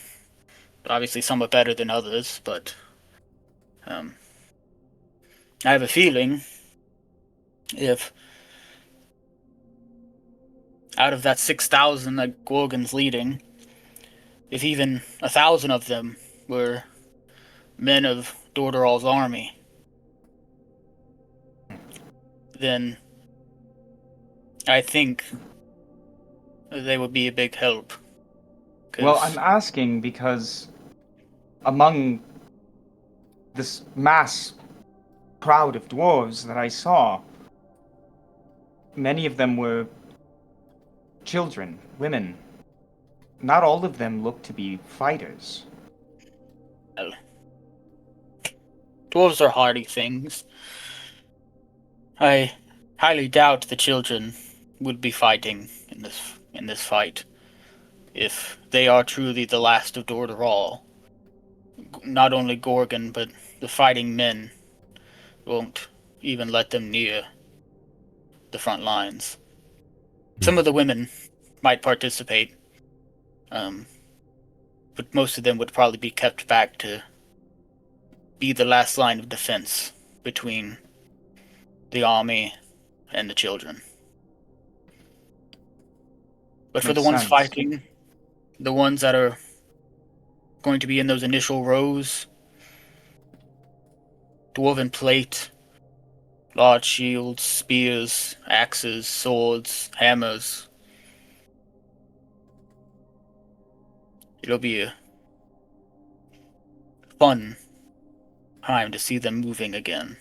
Obviously, some are better than others, but um, I have a feeling if out of that 6,000 that Gorgon's leading, if even 1,000 of them were men of Dordoral's army, then I think they would be a big help. Well, I'm asking because among this mass crowd of dwarves that I saw, many of them were children, women. Not all of them looked to be fighters. Well, dwarves are hardy things. I highly doubt the children would be fighting in this fight. If they are truly the last of Dordoral, not only Gorgon, but the fighting men won't even let them near the front lines. Some of the women might participate, but most of them would probably be kept back to be the last line of defense between the army and the children. But for the Makes ones sense. fighting, the ones that are going to be in those initial rows, dwarven plate, large shields, spears, axes, swords, hammers. It'll be a fun time to see them moving again.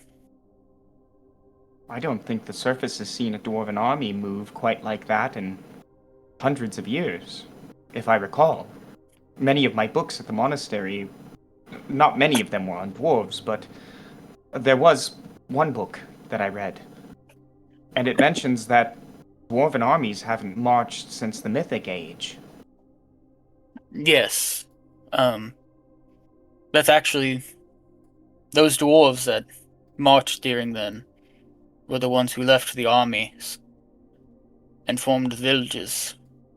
I don't think the surface has seen a dwarven army move quite like that in hundreds of years, if I recall. Many of my books at the monastery, not many of them were on dwarves, but there was one book that I read, and it mentions that dwarven armies haven't marched since the Mythic Age. Yes. That's actually those dwarves that marched during then were the ones who left the armies and formed villages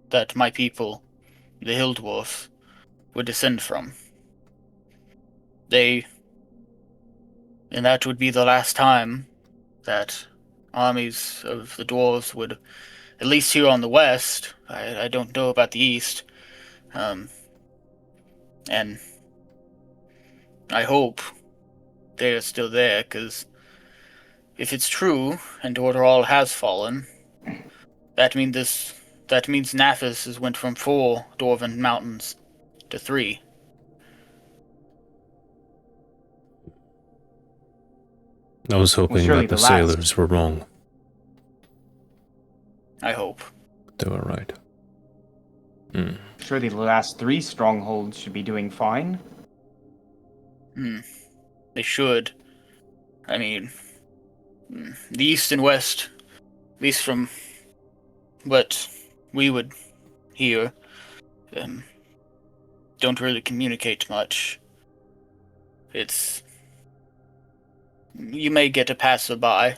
that my people, the hill dwarfs, would descend from. And that would be the last time that armies of the dwarves would, at least here on the west, I don't know about the east, and I hope they are still there, because if it's true, and Orderall has fallen, that means Naphis has went from 4 dwarven mountains to 3. I was hoping surely that the the last. sailors were wrong. I hope. They were right. Surely the last 3 strongholds should be doing fine. They should. I mean, the east and west, at least from what we would hear, don't really communicate much. You may get a passerby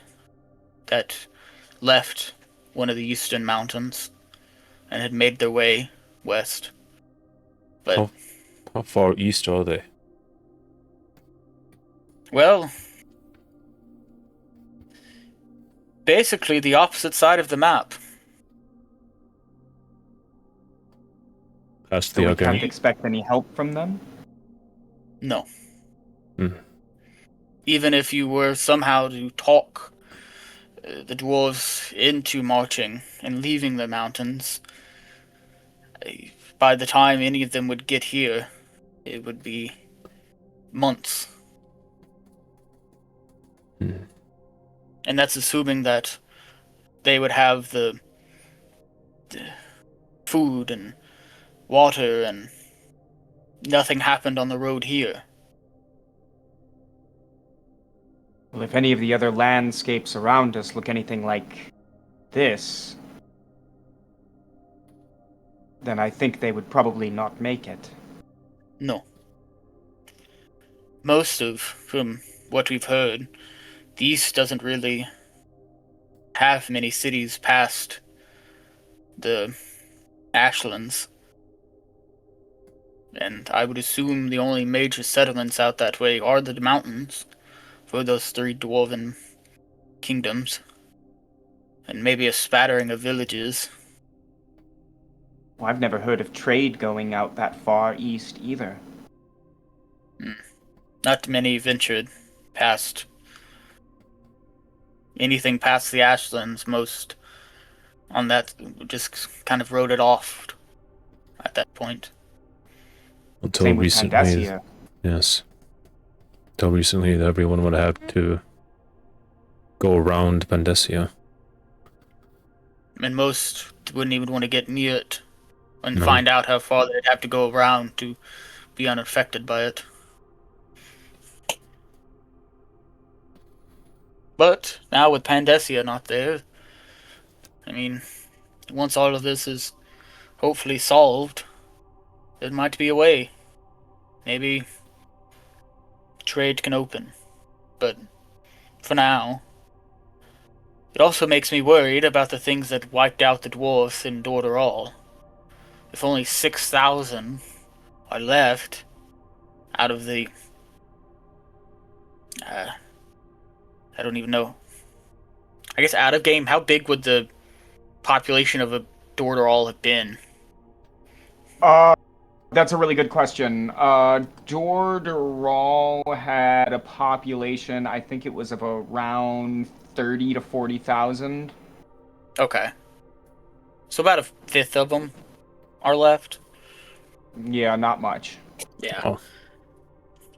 that left one of the eastern mountains and had made their way west. But How far east are they? well, basically the opposite side of the map. Past So the we can't Argent? expect any help from them? No. Hmm. Even if you were somehow to talk the dwarves into marching and leaving the mountains, by the time any of them would get here, it would be months. And that's assuming that they would have the food and water, and nothing happened on the road here. Well, if any of the other landscapes around us look anything like this, then I think they would probably not make it. No. From what we've heard, the East doesn't really have many cities past the Ashlands. And I would assume the only major settlements out that way are the mountains for those 3 dwarven kingdoms. And maybe a spattering of villages. Well, I've never heard of trade going out that far east either. Not many ventured past anything past the Ashlands. Most on that just kind of wrote it off at that point. Until Same with recently, Pandacia. yes. Until recently, everyone would have to go around Pandacia. And most wouldn't even want to get near it and No. find out how far they'd have to go around to be unaffected by it. But now with Pandacia not there, I mean, once all of this is hopefully solved, there might be a way. Maybe trade can open. But for now, it also makes me worried about the things that wiped out the dwarves in Dorderall. If only 6,000 are left out of the... I don't even know. I guess out of game, how big would the population of a Dorderall have been? That's a really good question. Jordarall had a population, I think it was of around 30 to 40,000. Okay. So about a fifth of them are left? Yeah, not much. Yeah. Oh.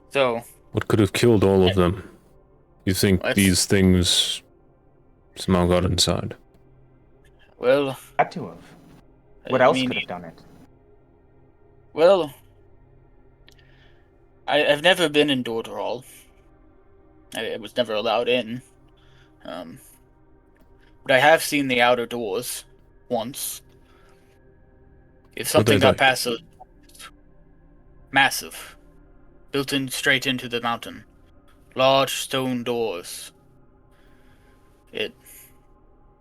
So... What could have killed all of them? You think these things somehow got inside? Well... Had to have. What else could have done it? Well... I've never been in Dorderall. I was never allowed in. But I have seen the outer doors once. If something got past those, Massive. Built in straight into the mountain. Large stone doors.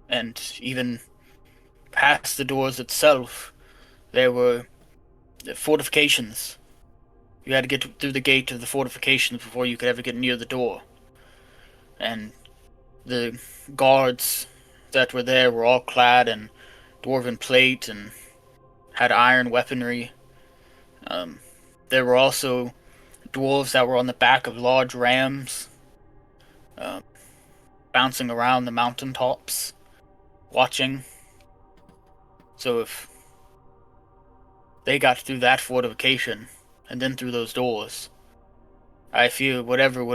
And even past the doors itself, there were fortifications. You had to get through the gate of the fortifications before you could ever get near the door. And the guards that were there were all clad in dwarven plate and had iron weaponry. There were also dwarves that were on the back of large rams, bouncing around the mountaintops, watching. So if they got through that fortification and then through those doors, I fear whatever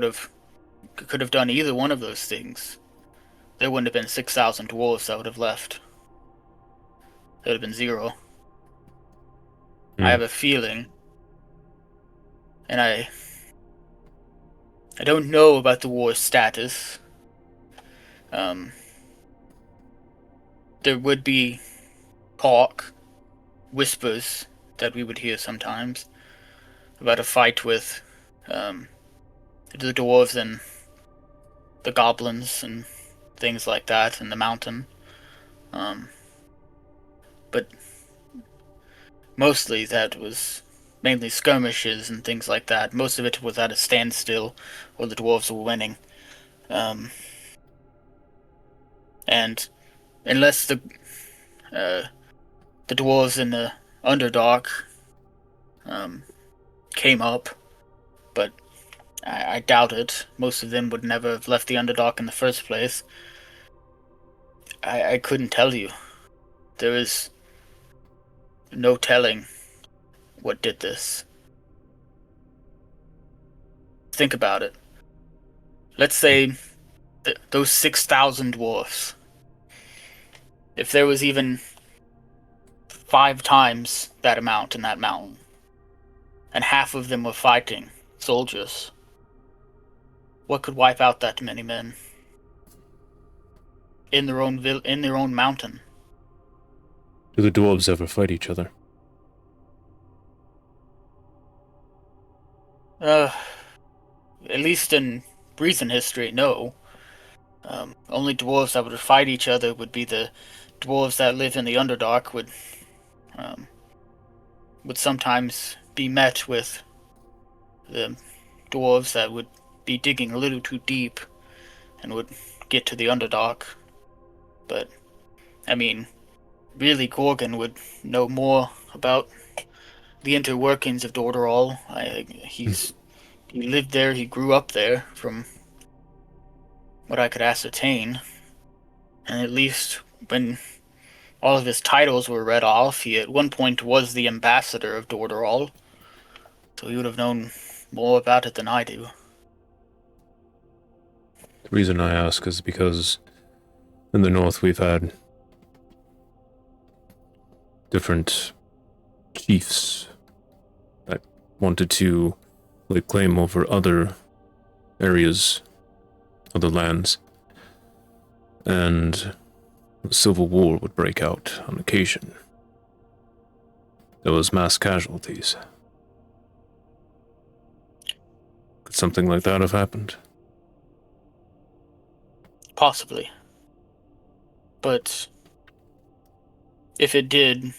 could have done either one of those things, there wouldn't have been 6,000 dwarves that would have left. There would have been 0. I have a feeling, and I don't know about the war's status. There would be talk, whispers that we would hear sometimes about a fight with the dwarves and the goblins and things like that in the mountain. But mostly that was mainly skirmishes and things like that. Most of it was at a standstill, or the dwarves were winning. And unless the dwarves in the Underdark came up, but I doubt it. Most of them would never have left the Underdark in the first place. I couldn't tell you. There is no telling what did this. Think about it. Let's say those 6,000 dwarfs. If there was even 5 times that amount in that mountain, and half of them were fighting soldiers, what could wipe out that many men in their own mountain? Do the dwarves ever fight each other? At least in recent history, no. Only dwarves that would fight each other would be the dwarves that live in the Underdark. Would sometimes be met with the dwarves that would be digging a little too deep and would get to the Underdark. But, I mean, really Gorgon would know more about the interworkings of Dordoral. He lived there, he grew up there, from what I could ascertain. And at least when all of his titles were read off, he at one point was the ambassador of Dordoral. So he would have known more about it than I do. The reason I ask is because in the north we've had different chiefs that wanted to lay claim over other areas, other lands, and a civil war would break out on occasion. There was mass casualties. Could something like that have happened? Possibly. But if it did,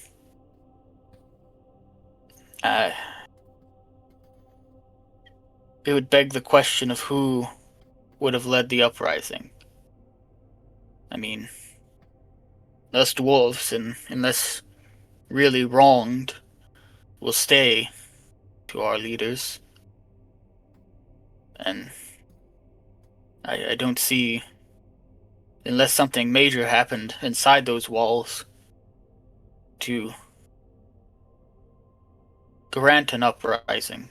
it would beg the question of who would have led the uprising. I mean, us dwarves, and unless really wronged, will stay to our leaders. And I don't see, unless something major happened inside those walls, to grant an uprising.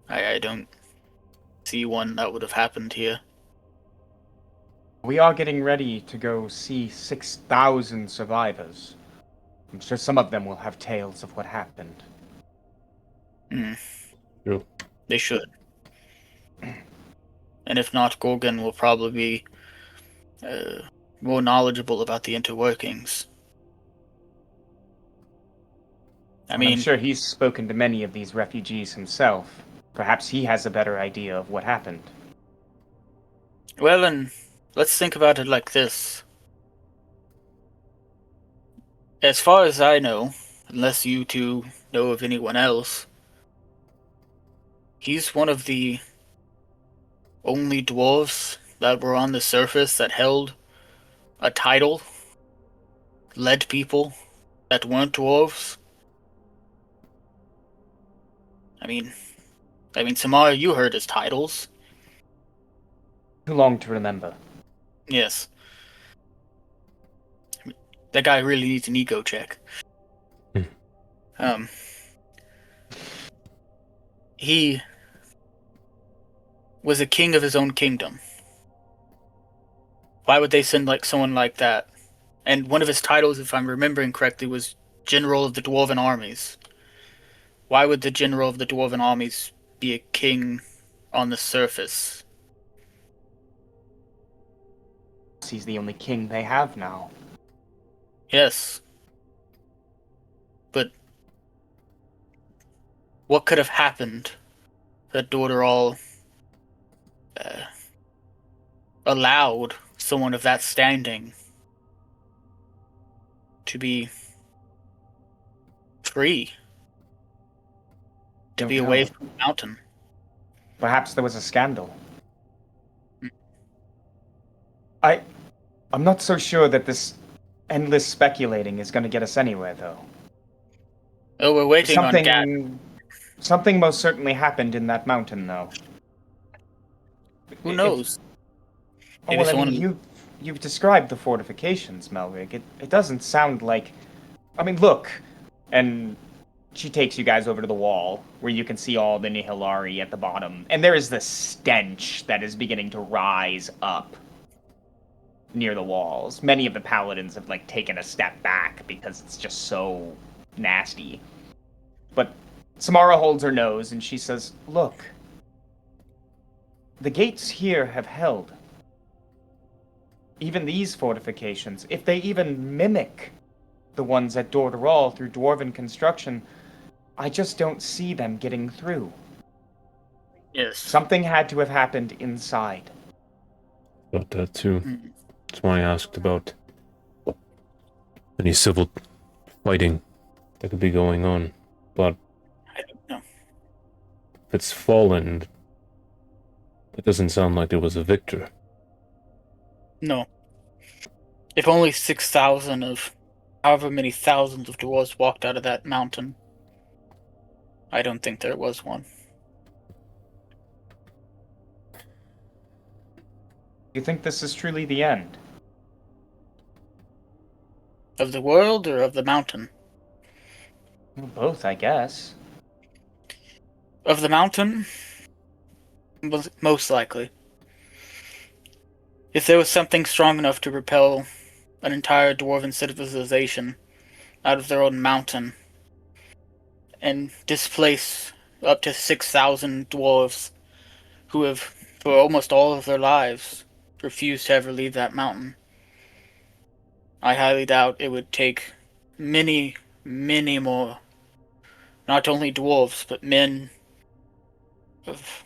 I don't see one that would have happened here. We are getting ready to go see 6,000 survivors. I'm sure some of them will have tales of what happened. True. They should. And if not, Gorgon will probably be more knowledgeable about the interworkings. I And mean, I'm sure he's spoken to many of these refugees himself. Perhaps he has a better idea of what happened. well, and let's think about it like this. As far as I know, unless you two know of anyone else, he's one of the only dwarves that were on the surface that held a title, led people that weren't dwarves. I mean, Samara, you heard his titles. Too long to remember. Yes. That guy really needs an ego check. Hmm. He was a king of his own kingdom. Why would they send someone like that? And one of his titles, if I'm remembering correctly, was General of the Dwarven Armies. Why would the General of the Dwarven Armies be a king on the surface? He's the only king they have now. Yes. But what could have happened that Dorderall allowed someone of that standing to be free? To be away from the mountain? Perhaps there was a scandal. Hmm. I'm not so sure that this endless speculating is going to get us anywhere, though. Oh, we're waiting on Gatton. Something most certainly happened in that mountain, though. Who knows? Oh, well, I mean, you've described the fortifications, Melrig. It doesn't sound like... I mean, look, and she takes you guys over to the wall, where you can see all the Nehilari at the bottom, and there is the stench that is beginning to rise up near the walls. Many of the paladins have, taken a step back because it's just so nasty. But Samara holds her nose, and she says, "Look, the gates here have held. Even these fortifications, if they even mimic the ones at Dorderall through dwarven construction, I just don't see them getting through. Yes. Something had to have happened inside." About that too. Hmm. That's why I asked about any civil fighting that could be going on. But I don't know. if it's fallen, it doesn't sound like there was a victor. No. If only 6,000 of however many thousands of dwarves walked out of that mountain, I don't think there was one. You think this is truly the end? Of the world or of the mountain? Well, both, I guess. Of the mountain? Most likely. If there was something strong enough to repel an entire dwarven civilization out of their own mountain and displace up to 6,000 dwarves who have, for almost all of their lives, refused to ever leave that mountain, I highly doubt it would take many, many more, not only dwarves, but men of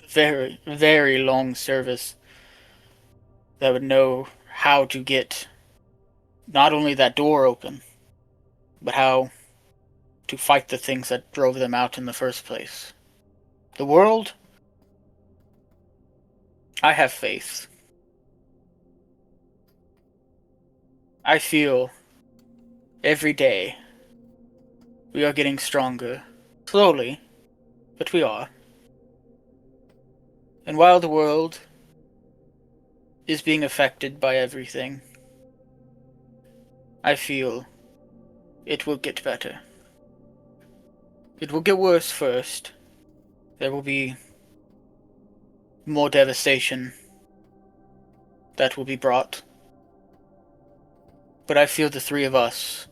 very, very long service that would know how to get not only that door open, but how to fight the things that drove them out in the first place. The world? I have faith. I feel every day we are getting stronger. Slowly, but we are. And while the world is being affected by everything, I feel it will get better. It will get worse first. There will be more devastation that will be brought. But I feel the three of us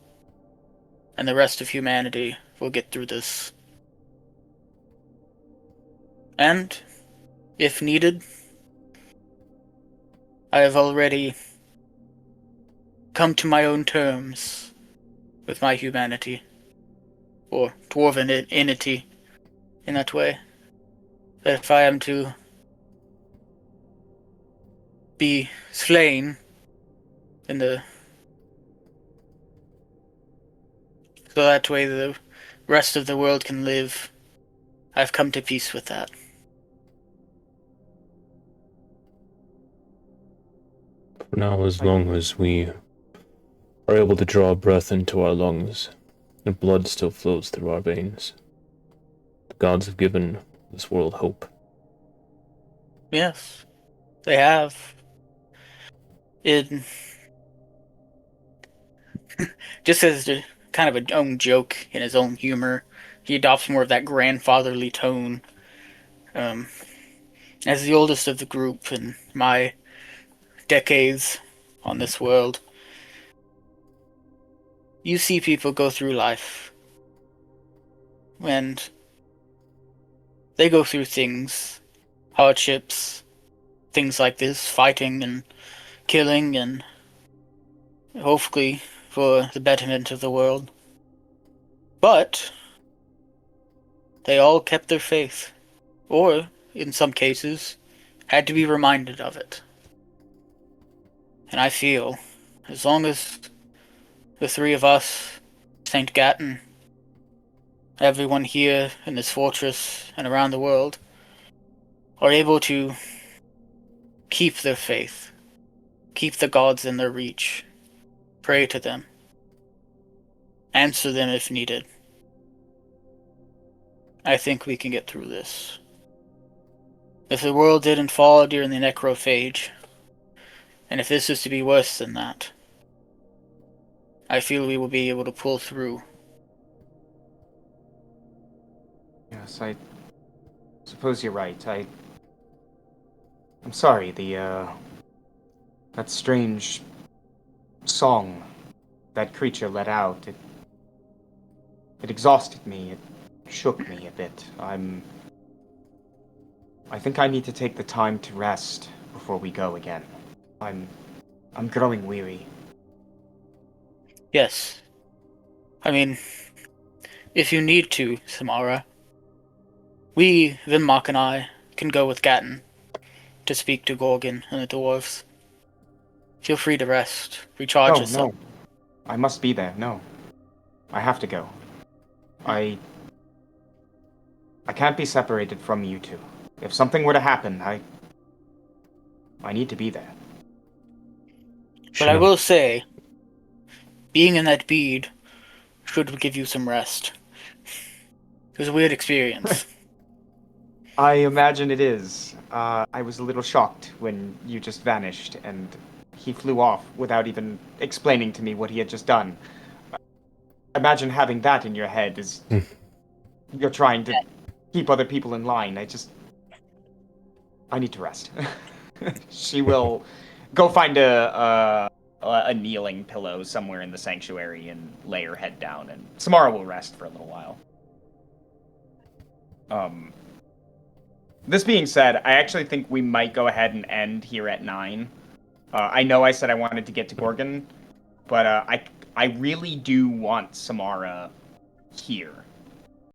and the rest of humanity will get through this. And, if needed, I have already come to my own terms with my humanity, or dwarvenity in that way. That if I am to be slain in the so that way the rest of the world can live, I've come to peace with that. For now, as long as we are able to draw breath into our lungs, and blood still flows through our veins, the gods have given this world hope. Yes, they have. In just as kind of a own joke in his own humor, he adopts more of that grandfatherly tone. As the oldest of the group in my decades on this world, you see people go through life, and they go through things, hardships, things like this, fighting and killing, and hopefully for the betterment of the world. But they all kept their faith, or, in some cases, had to be reminded of it. And I feel, as long as the three of us, Saint Gatton, everyone here in this fortress and around the world, are able to keep their faith, keep the gods in their reach, pray to them, answer them if needed, I think we can get through this. If the world didn't fall during the necrophage, and if this is to be worse than that, I feel we will be able to pull through. Yes, I suppose you're right. I'm sorry, that strange song that creature let out, it exhausted me, it shook me a bit. I think I need to take the time to rest before we go again. I'm growing weary. Yes. I mean, if you need to, Samara, we, Vinmock and I, can go with Gatton to speak to Gorgon and the dwarves. Feel free to rest, recharge yourself. No. I must be there, no. I have to go. I can't be separated from you two. If something were to happen, I need to be there. But I will say, being in that bead should give you some rest. It was a weird experience. I imagine it is. I was a little shocked when you just vanished, and he flew off without even explaining to me what he had just done. Imagine having that in your head as you're trying to keep other people in line. I need to rest. She will go find a kneeling pillow somewhere in the sanctuary and lay her head down, and Samara will rest for a little while. This being said, I actually think we might go ahead and end here at 9. I know I said I wanted to get to Gorgon, but I really do want Samara here.